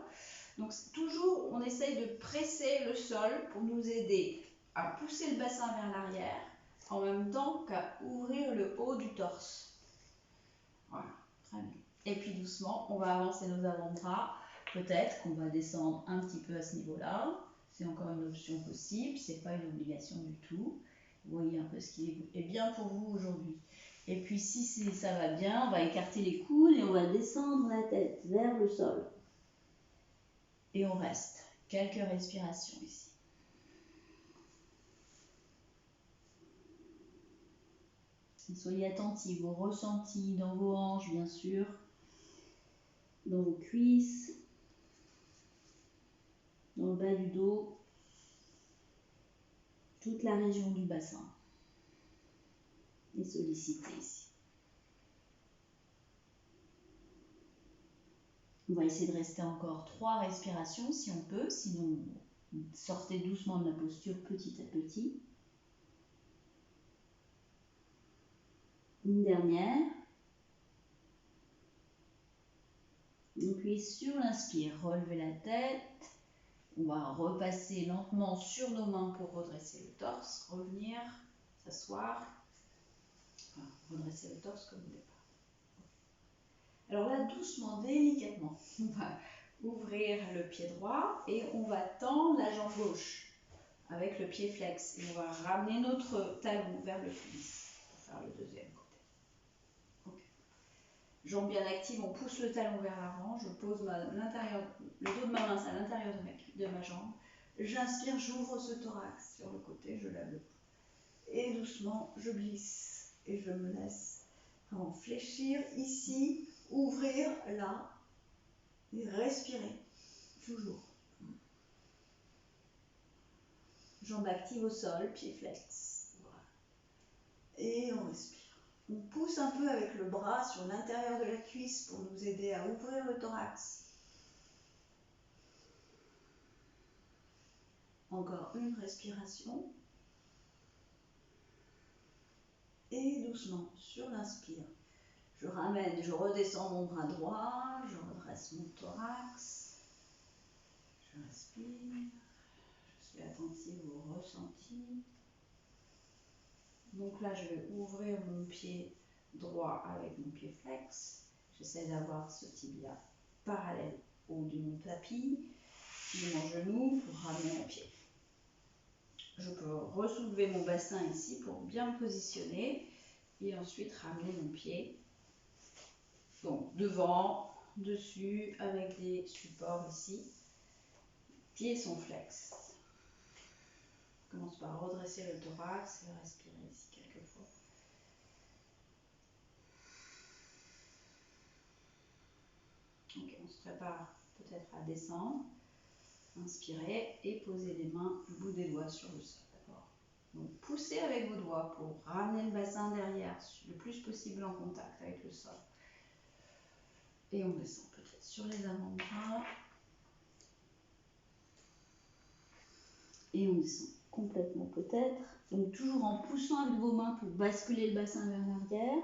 S1: Donc toujours, on essaye de presser le sol pour nous aider à pousser le bassin vers l'arrière en même temps qu'à ouvrir le haut du torse. Voilà, très bien. Et puis doucement, on va avancer nos avant-bras. Peut-être qu'on va descendre un petit peu à ce niveau-là. C'est encore une option possible, c'est pas une obligation du tout. Vous voyez un peu ce qui est bien pour vous aujourd'hui. Et puis si ça va bien, on va écarter les coudes et on va descendre la tête vers le sol. Et on reste. Quelques respirations ici. Et soyez attentifs aux ressentis dans vos hanches, bien sûr, dans vos cuisses, dans le bas du dos, toute la région du bassin. Et sollicitez ici. On va essayer de rester encore 3 respirations si on peut, sinon sortez doucement de la posture petit à petit. Une dernière. Et puis sur l'inspire, relevez la tête. On va repasser lentement sur nos mains pour redresser le torse, revenir, s'asseoir, enfin, redresser le torse comme au départ. Alors là, doucement, délicatement, on va ouvrir le pied droit et on va tendre la jambe gauche avec le pied flex. Et on va ramener notre talon vers le cuisse pour faire le deuxième côté. Okay. Jambes bien actives, on pousse le talon vers l'avant. Je pose le dos de ma main à l'intérieur de ma jambe. J'inspire, j'ouvre ce thorax sur le côté, je lève le cou. Et doucement, je glisse et je me laisse vraiment fléchir ici, ouvrir là et respirer. Toujours. Jambes actives au sol, pieds flex. Voilà. Et on respire. On pousse un peu avec le bras sur l'intérieur de la cuisse pour nous aider à ouvrir le thorax. Encore une respiration. Et doucement, sur l'inspire, je redescends mon bras droit, je redresse mon thorax. Je respire. Je suis attentive aux ressentis. Donc là, je vais ouvrir mon pied droit avec mon pied flex. J'essaie d'avoir ce tibia parallèle au haut de mon tapis, de mon genou pour ramener mon pied. Je peux ressoulever mon bassin ici pour bien me positionner et ensuite ramener mon pied. Donc devant, dessus, avec des supports ici. Pieds sont flex. Je commence par redresser le thorax et respirer ici quelques fois. Ok, on se prépare peut-être à descendre. Inspirez et posez les mains, le bout des doigts sur le sol. Donc poussez avec vos doigts pour ramener le bassin derrière, le plus possible en contact avec le sol. Et on descend peut-être sur les avant-bras. Et on descend complètement peut-être. Donc toujours en poussant avec vos mains pour basculer le bassin vers l'arrière.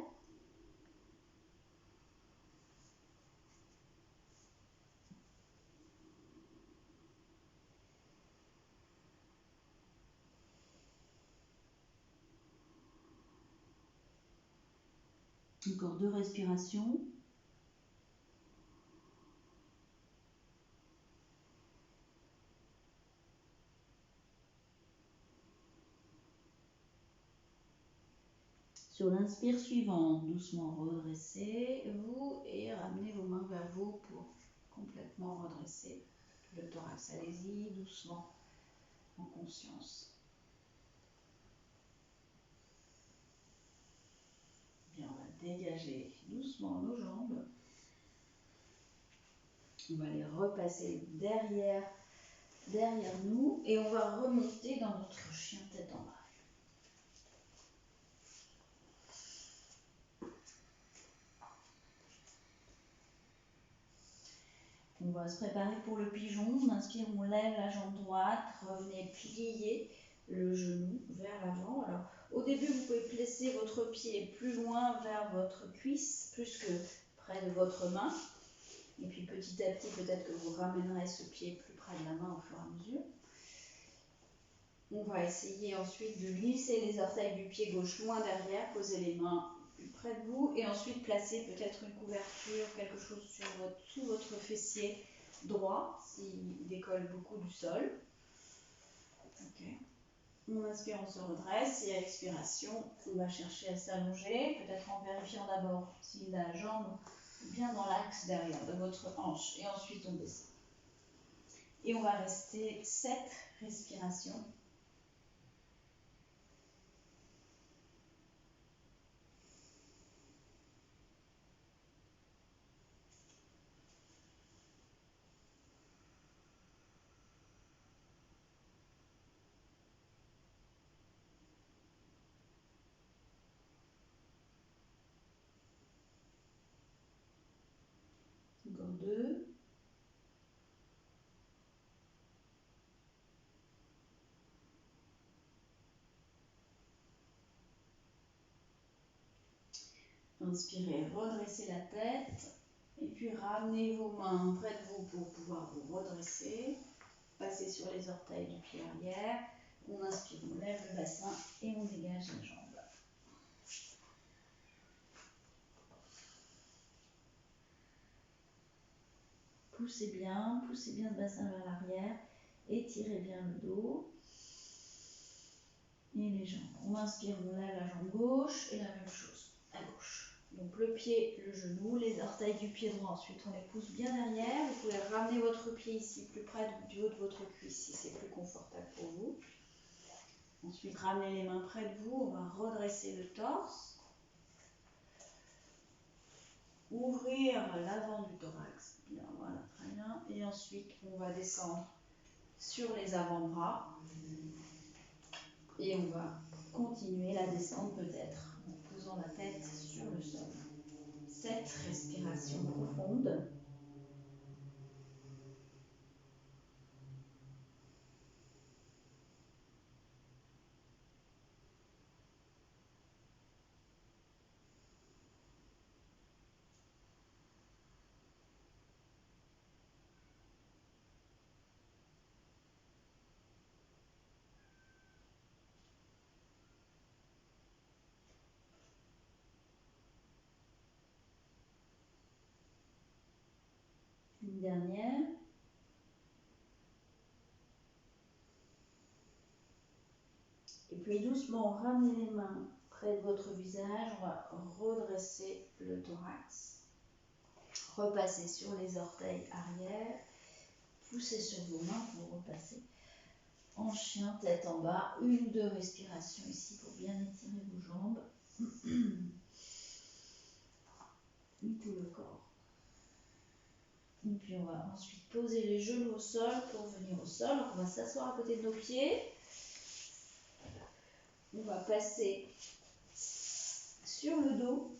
S1: Encore 2 respirations. Sur l'inspire suivante, doucement redressez-vous et ramenez vos mains vers vous pour complètement redresser le thorax. Allez-y doucement, en conscience. Bien, on va dégager doucement nos jambes. On va les repasser derrière nous et on va remonter dans notre chien tête en bas. On va se préparer pour le pigeon. On inspire, on lève la jambe droite, revenez plier le genou vers l'avant. Alors, au début, vous pouvez placer votre pied plus loin vers votre cuisse, plus que près de votre main. Et puis petit à petit, peut-être que vous ramènerez ce pied plus près de la main au fur et à mesure. On va essayer ensuite de glisser les orteils du pied gauche loin derrière, poser les mains plus près de vous et ensuite placer peut-être une couverture, quelque chose sous votre fessier droit s'il décolle beaucoup du sol. Okay. On inspire, on se redresse et à l'expiration, on va chercher à s'allonger, peut-être en vérifiant d'abord si la jambe est bien dans l'axe derrière de votre hanche et ensuite on descend. Et on va rester 7 respirations. Encore 2. Inspirez, redressez la tête et puis ramenez vos mains près de vous pour pouvoir vous redresser. Passez sur les orteils du pied arrière. On inspire, on lève le bassin et on dégage les jambes. Poussez bien le bassin vers l'arrière. Étirez bien le dos et les jambes. On inspire, on lève la jambe gauche et la même chose à gauche. Donc le pied, le genou, les orteils du pied droit. Ensuite, on les pousse bien derrière. Vous pouvez ramener votre pied ici, plus près du haut de votre cuisse, si c'est plus confortable pour vous. Ensuite, ramenez les mains près de vous. On va redresser le torse. Ouvrir l'avant du thorax. Bien, voilà, très bien. Et ensuite, on va descendre sur les avant-bras. Et on va continuer la descente peut-être en posant la tête sur le sol. 7 respirations profondes. Une dernière. Et puis doucement, ramenez les mains près de votre visage. On va redresser le thorax. Repassez sur les orteils arrière. Poussez sur vos mains pour repasser en chien, tête en bas. 1 ou 2 respirations ici pour bien étirer vos jambes. Et tout le corps. Et puis on va ensuite poser les genoux au sol pour venir au sol. Donc on va s'asseoir à côté de nos pieds. On va passer sur le dos.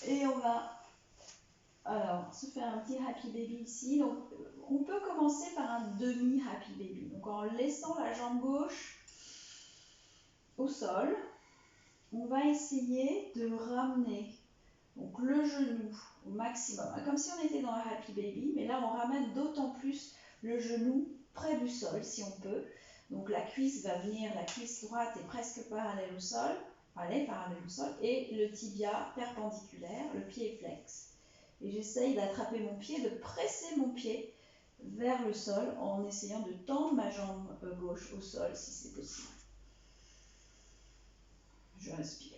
S1: Et on va alors se faire un petit happy baby ici. Donc on peut commencer par un demi happy baby. Donc en laissant la jambe gauche au sol, on va essayer de ramener donc le genou au maximum, comme si on était dans un happy baby, mais là on ramène d'autant plus le genou près du sol si on peut. Donc la cuisse va venir, la cuisse droite est presque parallèle au sol, et le tibia perpendiculaire, le pied est flex. Et j'essaye d'attraper mon pied, de presser mon pied vers le sol en essayant de tendre ma jambe gauche au sol si c'est possible. Je respire.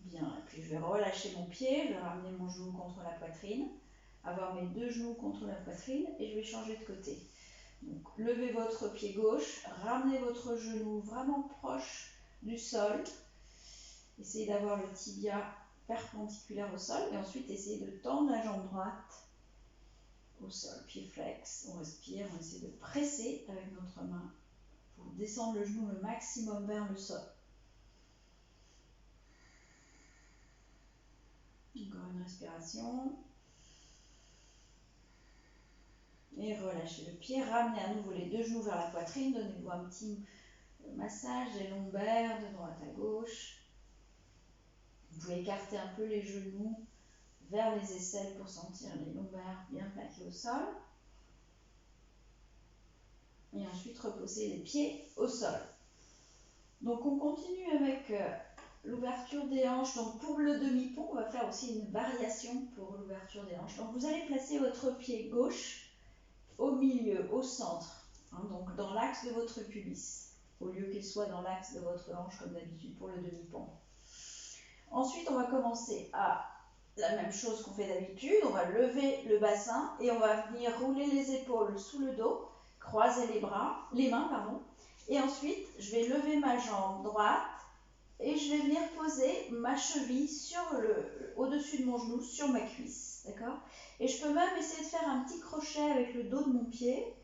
S1: Bien, et puis je vais relâcher mon pied, je vais ramener mon genou contre la poitrine, avoir mes deux genoux contre la poitrine et je vais changer de côté. Donc levez votre pied gauche, ramenez votre genou vraiment proche du sol. Essayez d'avoir le tibia perpendiculaire au sol et ensuite essayez de tendre la jambe droite au sol, pied flex. On respire, on essaie de presser avec notre main pour descendre le genou le maximum vers le sol. Encore une respiration. Et relâchez le pied, ramenez à nouveau les deux genoux vers la poitrine, donnez-vous un petit massage des lombaires de droite à gauche. Vous pouvez écarter un peu les genoux vers les aisselles pour sentir les lombaires bien plaqués au sol. Et ensuite reposer les pieds au sol. Donc on continue avec l'ouverture des hanches. Donc pour le demi-pont, on va faire aussi une variation pour l'ouverture des hanches. Donc vous allez placer votre pied gauche au milieu, au centre, hein, donc dans l'axe de votre pubis, au lieu qu'il soit dans l'axe de votre hanche comme d'habitude pour le demi-pont. Ensuite, on va commencer à la même chose qu'on fait d'habitude. On va lever le bassin et on va venir rouler les épaules sous le dos, croiser les mains, et ensuite je vais lever ma jambe droite et je vais venir poser ma cheville au-dessus de mon genou sur ma cuisse, d'accord? Et je peux même essayer de faire un petit crochet avec le dos de mon pied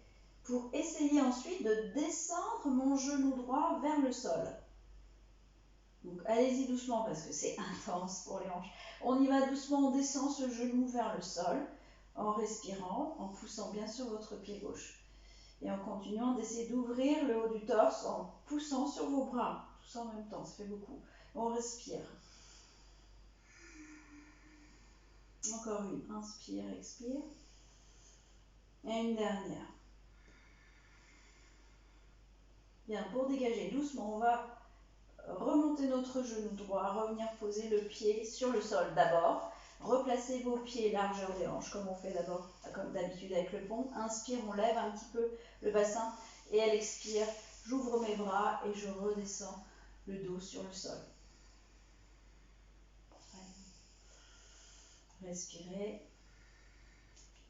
S1: pour essayer ensuite de descendre mon genou droit vers le sol. Donc allez-y doucement parce que c'est intense pour les hanches. On y va doucement, on descend ce genou vers le sol en respirant, en poussant bien sûr votre pied gauche. Et en continuant d'essayer d'ouvrir le haut du torse en poussant sur vos bras, tout ça en même temps, ça fait beaucoup. On respire. Encore une, inspire, expire. Et une dernière. Bien, pour dégager doucement, on va remonter notre genou droit, revenir poser le pied sur le sol d'abord. Replacez vos pieds largeur des hanches, comme on fait d'abord, comme d'habitude avec le pont. Inspire, on lève un petit peu le bassin. Et à l'expire, j'ouvre mes bras et je redescends le dos sur le sol. Respirez.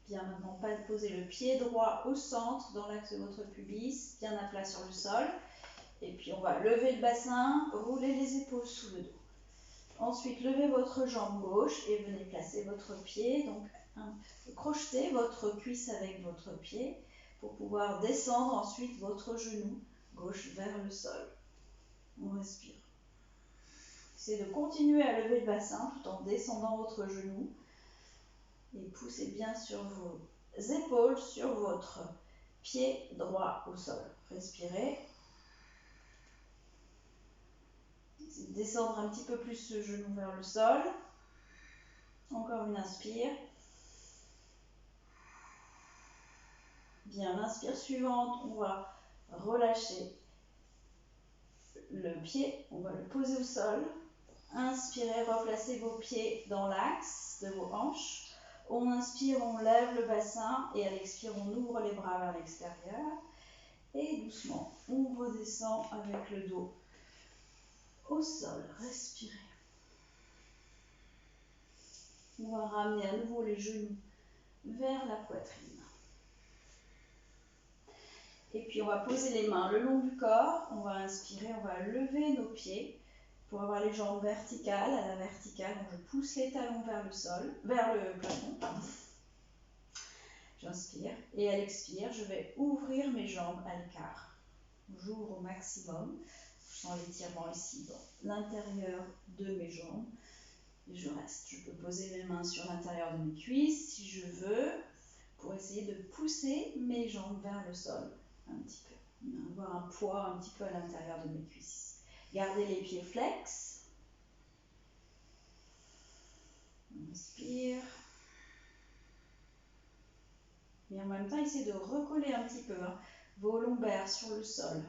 S1: Bien, maintenant, posez le pied droit au centre, dans l'axe de votre pubis, bien à plat sur le sol. Et puis, on va lever le bassin, rouler les épaules sous le dos. Ensuite, levez votre jambe gauche et venez placer votre pied. Donc, crochetez votre cuisse avec votre pied pour pouvoir descendre ensuite votre genou gauche vers le sol. On respire. Essayez de continuer à lever le bassin tout en descendant votre genou. Et poussez bien sur vos épaules, sur votre pied droit au sol. Respirez. Descendre un petit peu plus ce genou vers le sol. Encore une inspire. Bien, l'inspire suivante, on va relâcher le pied, on va le poser au sol. Inspirez, replacez vos pieds dans l'axe de vos hanches. On inspire, on lève le bassin et à l'expire, on ouvre les bras vers l'extérieur. Et doucement, on redescend avec le dos au sol. Respirez. On va ramener à nouveau les genoux vers la poitrine. Et puis on va poser les mains le long du corps. On va inspirer, on va lever nos pieds pour avoir les jambes verticales à la verticale. Donc je pousse les talons vers le sol, vers le plafond. J'inspire et à l'expire, je vais ouvrir mes jambes à l'écart. J'ouvre au maximum. Je sens l'étirement ici dans l'intérieur de mes jambes. Et je reste. Je peux poser mes mains sur l'intérieur de mes cuisses si je veux pour essayer de pousser mes jambes vers le sol un petit peu. Avoir un poids un petit peu à l'intérieur de mes cuisses. Gardez les pieds flex. On inspire. Et en même temps, essayez de recoller un petit peu vos lombaires sur le sol.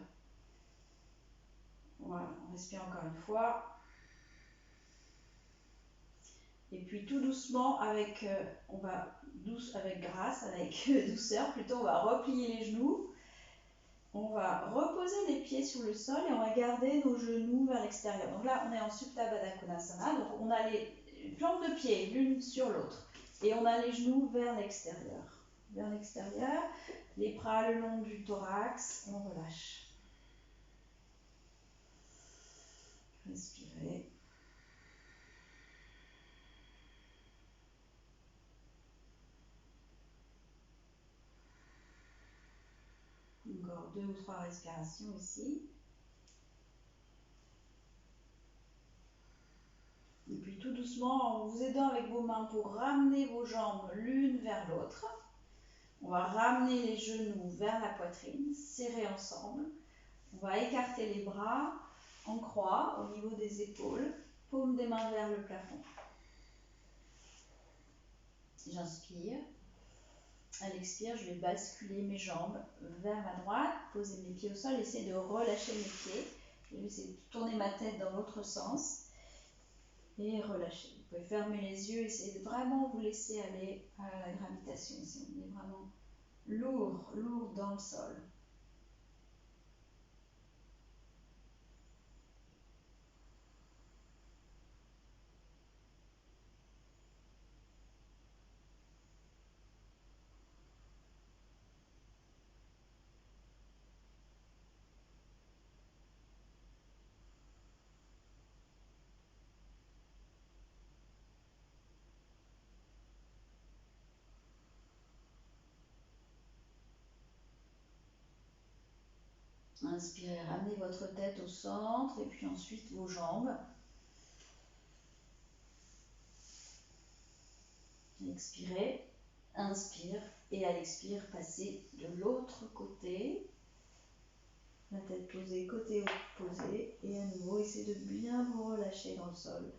S1: Voilà, on respire encore une fois. Et puis tout doucement, avec grâce, avec douceur plutôt, on va replier les genoux. On va reposer les pieds sur le sol et on va garder nos genoux vers l'extérieur. Donc là, on est en Supta Baddha Konasana. Donc on a les plantes de pied l'une sur l'autre. Et on a les genoux vers l'extérieur. Vers l'extérieur, les bras le long du thorax, on relâche. Respirez. Encore 2 ou 3 respirations ici. Et puis tout doucement, en vous aidant avec vos mains pour ramener vos jambes l'une vers l'autre. On va ramener les genoux vers la poitrine, serrer ensemble. On va écarter les bras en croix au niveau des épaules, paume des mains vers le plafond. J'inspire. À l'expire, je vais basculer mes jambes vers la droite, poser mes pieds au sol, essayer de relâcher mes pieds. Je vais essayer de tourner ma tête dans l'autre sens et relâcher. Vous pouvez fermer les yeux, essayer de vraiment vous laisser aller à la gravitation. Si on est vraiment lourd dans le sol. Inspirez, ramenez votre tête au centre et puis ensuite vos jambes. Expirez, inspire et à l'expire, passez de l'autre côté. La tête posée, côté opposé et à nouveau, essayez de bien vous relâcher dans le sol.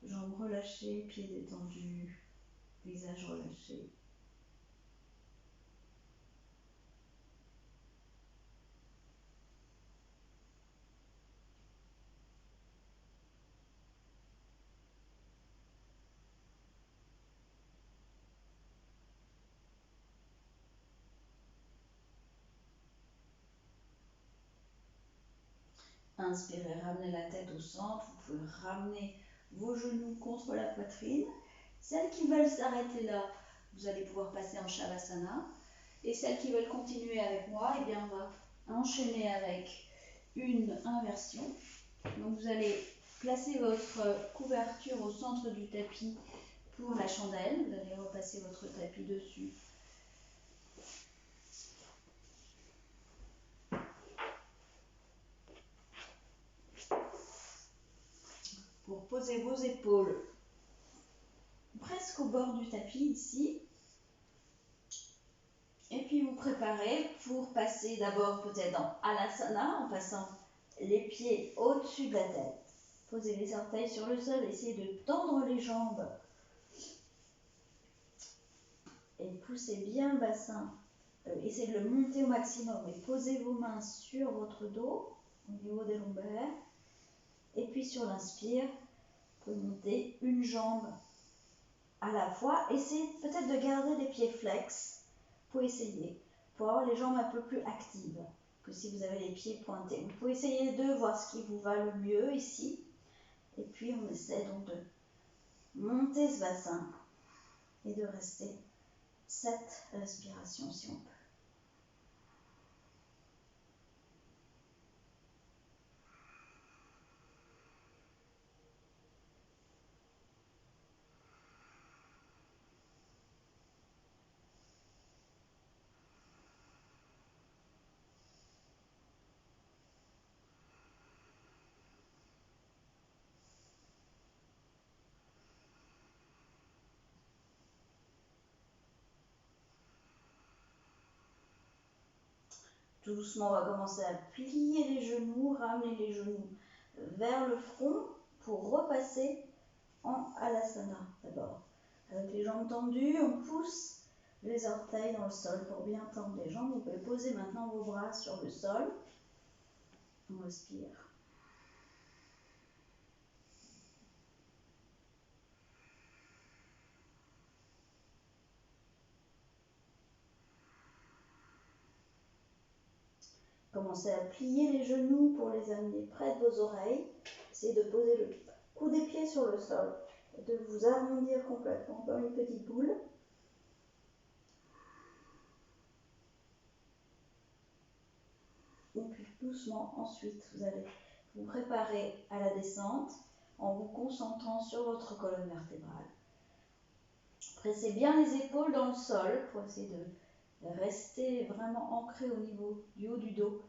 S1: Jambes relâchées, pieds détendus, visage relâché. Inspirez, ramenez la tête au centre. Vous pouvez ramener vos genoux contre la poitrine. Celles qui veulent s'arrêter là, vous allez pouvoir passer en Shavasana. Et celles qui veulent continuer avec moi, eh bien on va enchaîner avec une inversion. Donc vous allez placer votre couverture au centre du tapis pour la chandelle. Vous allez repasser votre tapis dessus. Pour poser vos épaules presque au bord du tapis ici. Et puis vous préparez pour passer d'abord peut-être dans Alasana en passant les pieds au-dessus de la tête. Posez les orteils sur le sol, essayez de tendre les jambes et poussez bien le bassin. Essayez de le monter au maximum et posez vos mains sur votre dos au niveau des lombaires. Et puis sur l'inspire, vous pouvez monter une jambe à la fois. Essayez peut-être de garder les pieds flex. Vous pouvez essayer pour avoir les jambes un peu plus actives que si vous avez les pieds pointés. Vous pouvez essayer de voir ce qui vous va le mieux ici. Et puis on essaie donc de monter ce bassin et de rester 7 respirations si on peut. Tout doucement, on va commencer à plier les genoux, ramener les genoux vers le front pour repasser en Alasana d'abord. Avec les jambes tendues, on pousse les orteils dans le sol pour bien tendre les jambes. Vous pouvez poser maintenant vos bras sur le sol. On respire. Commencez à plier les genoux pour les amener près de vos oreilles. Essayez de poser le coup des pieds sur le sol et de vous arrondir complètement comme une petite boule. Et puis doucement, ensuite, vous allez vous préparer à la descente en vous concentrant sur votre colonne vertébrale. Pressez bien les épaules dans le sol pour essayer de rester vraiment ancré au niveau du haut du dos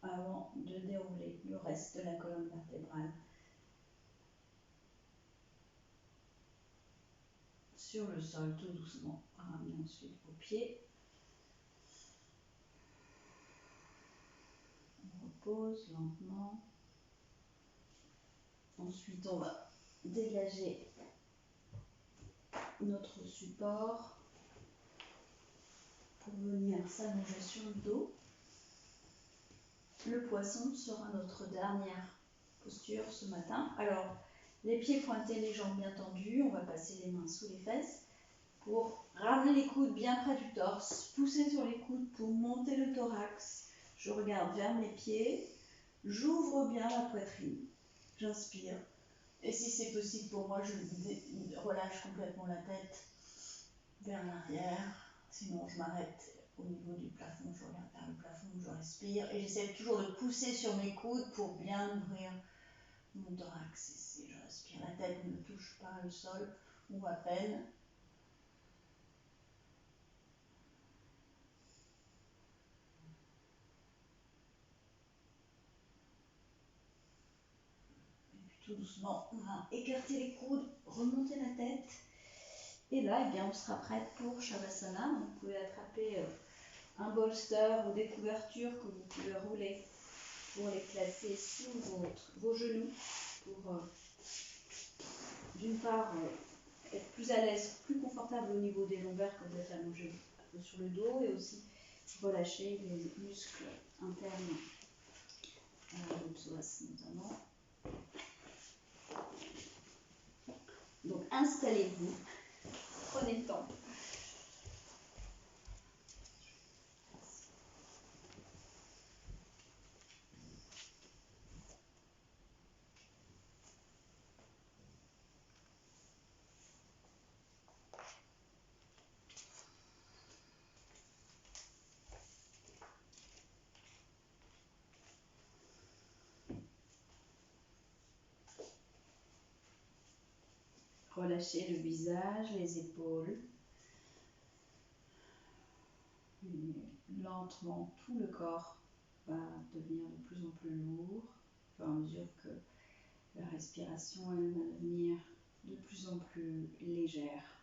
S1: avant de dérouler le reste de la colonne vertébrale. Sur le sol, tout doucement. Ramenez ensuite vos pieds. On repose lentement. Ensuite, on va dégager notre support pour venir s'allonger sur le dos. Le poisson sera notre dernière posture ce matin. Alors, les pieds pointés, les jambes bien tendues. On va passer les mains sous les fesses pour ramener les coudes bien près du torse. Pousser sur les coudes pour monter le thorax. Je regarde vers mes pieds. J'ouvre bien la poitrine. J'inspire. Et si c'est possible pour moi, je relâche complètement la tête vers l'arrière. Sinon, je m'arrête au niveau du plafond. Je regarde vers le plafond, je respire. Et j'essaie toujours de pousser sur mes coudes pour bien ouvrir mon thorax. Et je respire. La tête ne touche pas le sol ou à peine. Tout doucement, on va écarter les coudes, remonter la tête. Et là, eh bien, on sera prête pour Shavasana. Vous pouvez attraper un bolster ou des couvertures que vous pouvez rouler pour les placer sous vos genoux pour, d'une part, être plus à l'aise, plus confortable au niveau des lombaires quand vous êtes allongé sur le dos et aussi relâcher les muscles internes à la psoas notamment. Donc installez-vous, prenez le temps. Relâchez le visage, les épaules. Et lentement, tout le corps va devenir de plus en plus lourd au fur et à mesure que la respiration elle, va devenir de plus en plus légère.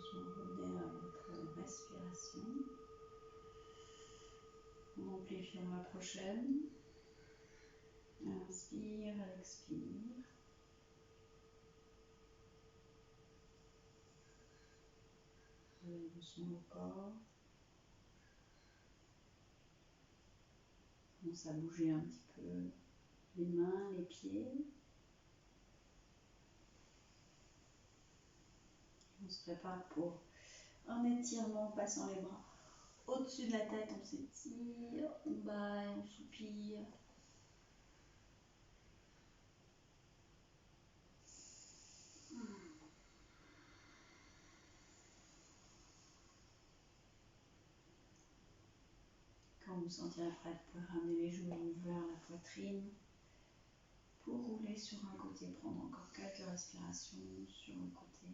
S1: doucement revenez à votre respiration en amplifiant la prochaine. Inspire, expire. Relevez doucement le corps. Commence à bouger un petit peu les mains, les pieds. On se prépare pour un étirement en passant les bras au-dessus de la tête. On s'étire, on baille, on soupire. Quand vous vous sentirez prête, vous pouvez ramener les genoux vers la poitrine pour rouler sur un côté, prendre encore quelques respirations sur le côté.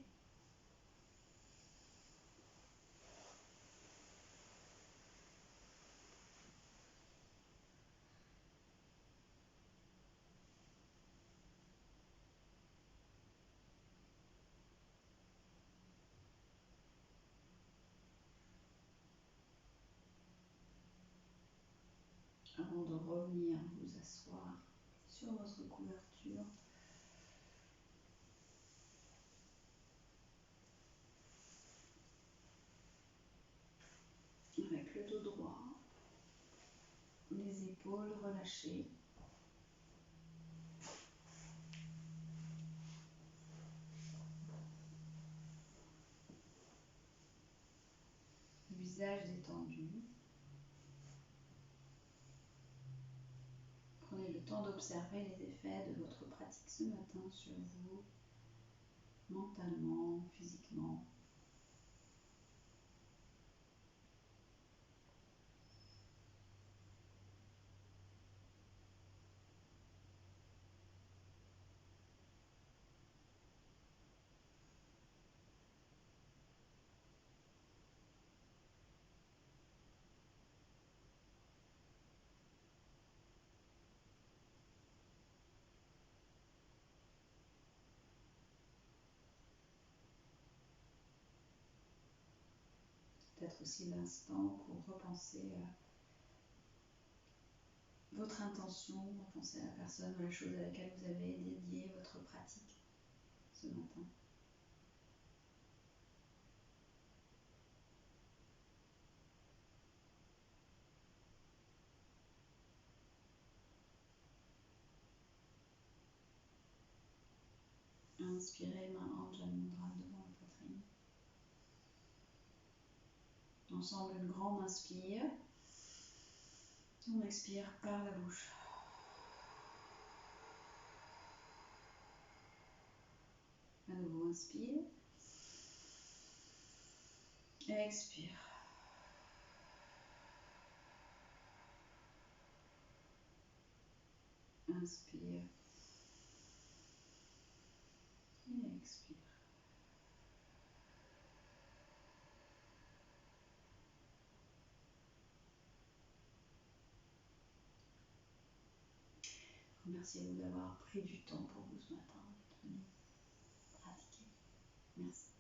S1: Avant de revenir vous asseoir sur votre couverture, avec le dos droit, les épaules relâchées. Le visage détendu. Prenez le temps d'observer les effets de votre pratique ce matin sur vous, mentalement, physiquement. Peut-être aussi l'instant pour repenser à votre intention, repenser à la personne ou la chose à laquelle vous avez dédié votre pratique ce matin. Inspirez, main Anjali Mudra devant la poitrine. Ensemble, une grande inspire. On expire par la bouche. À nouveau, inspire. Expire. Inspire. Et expire. Remerciez-vous d'avoir pris du temps pour vous ce matin, d'être venu pratiquer. Merci.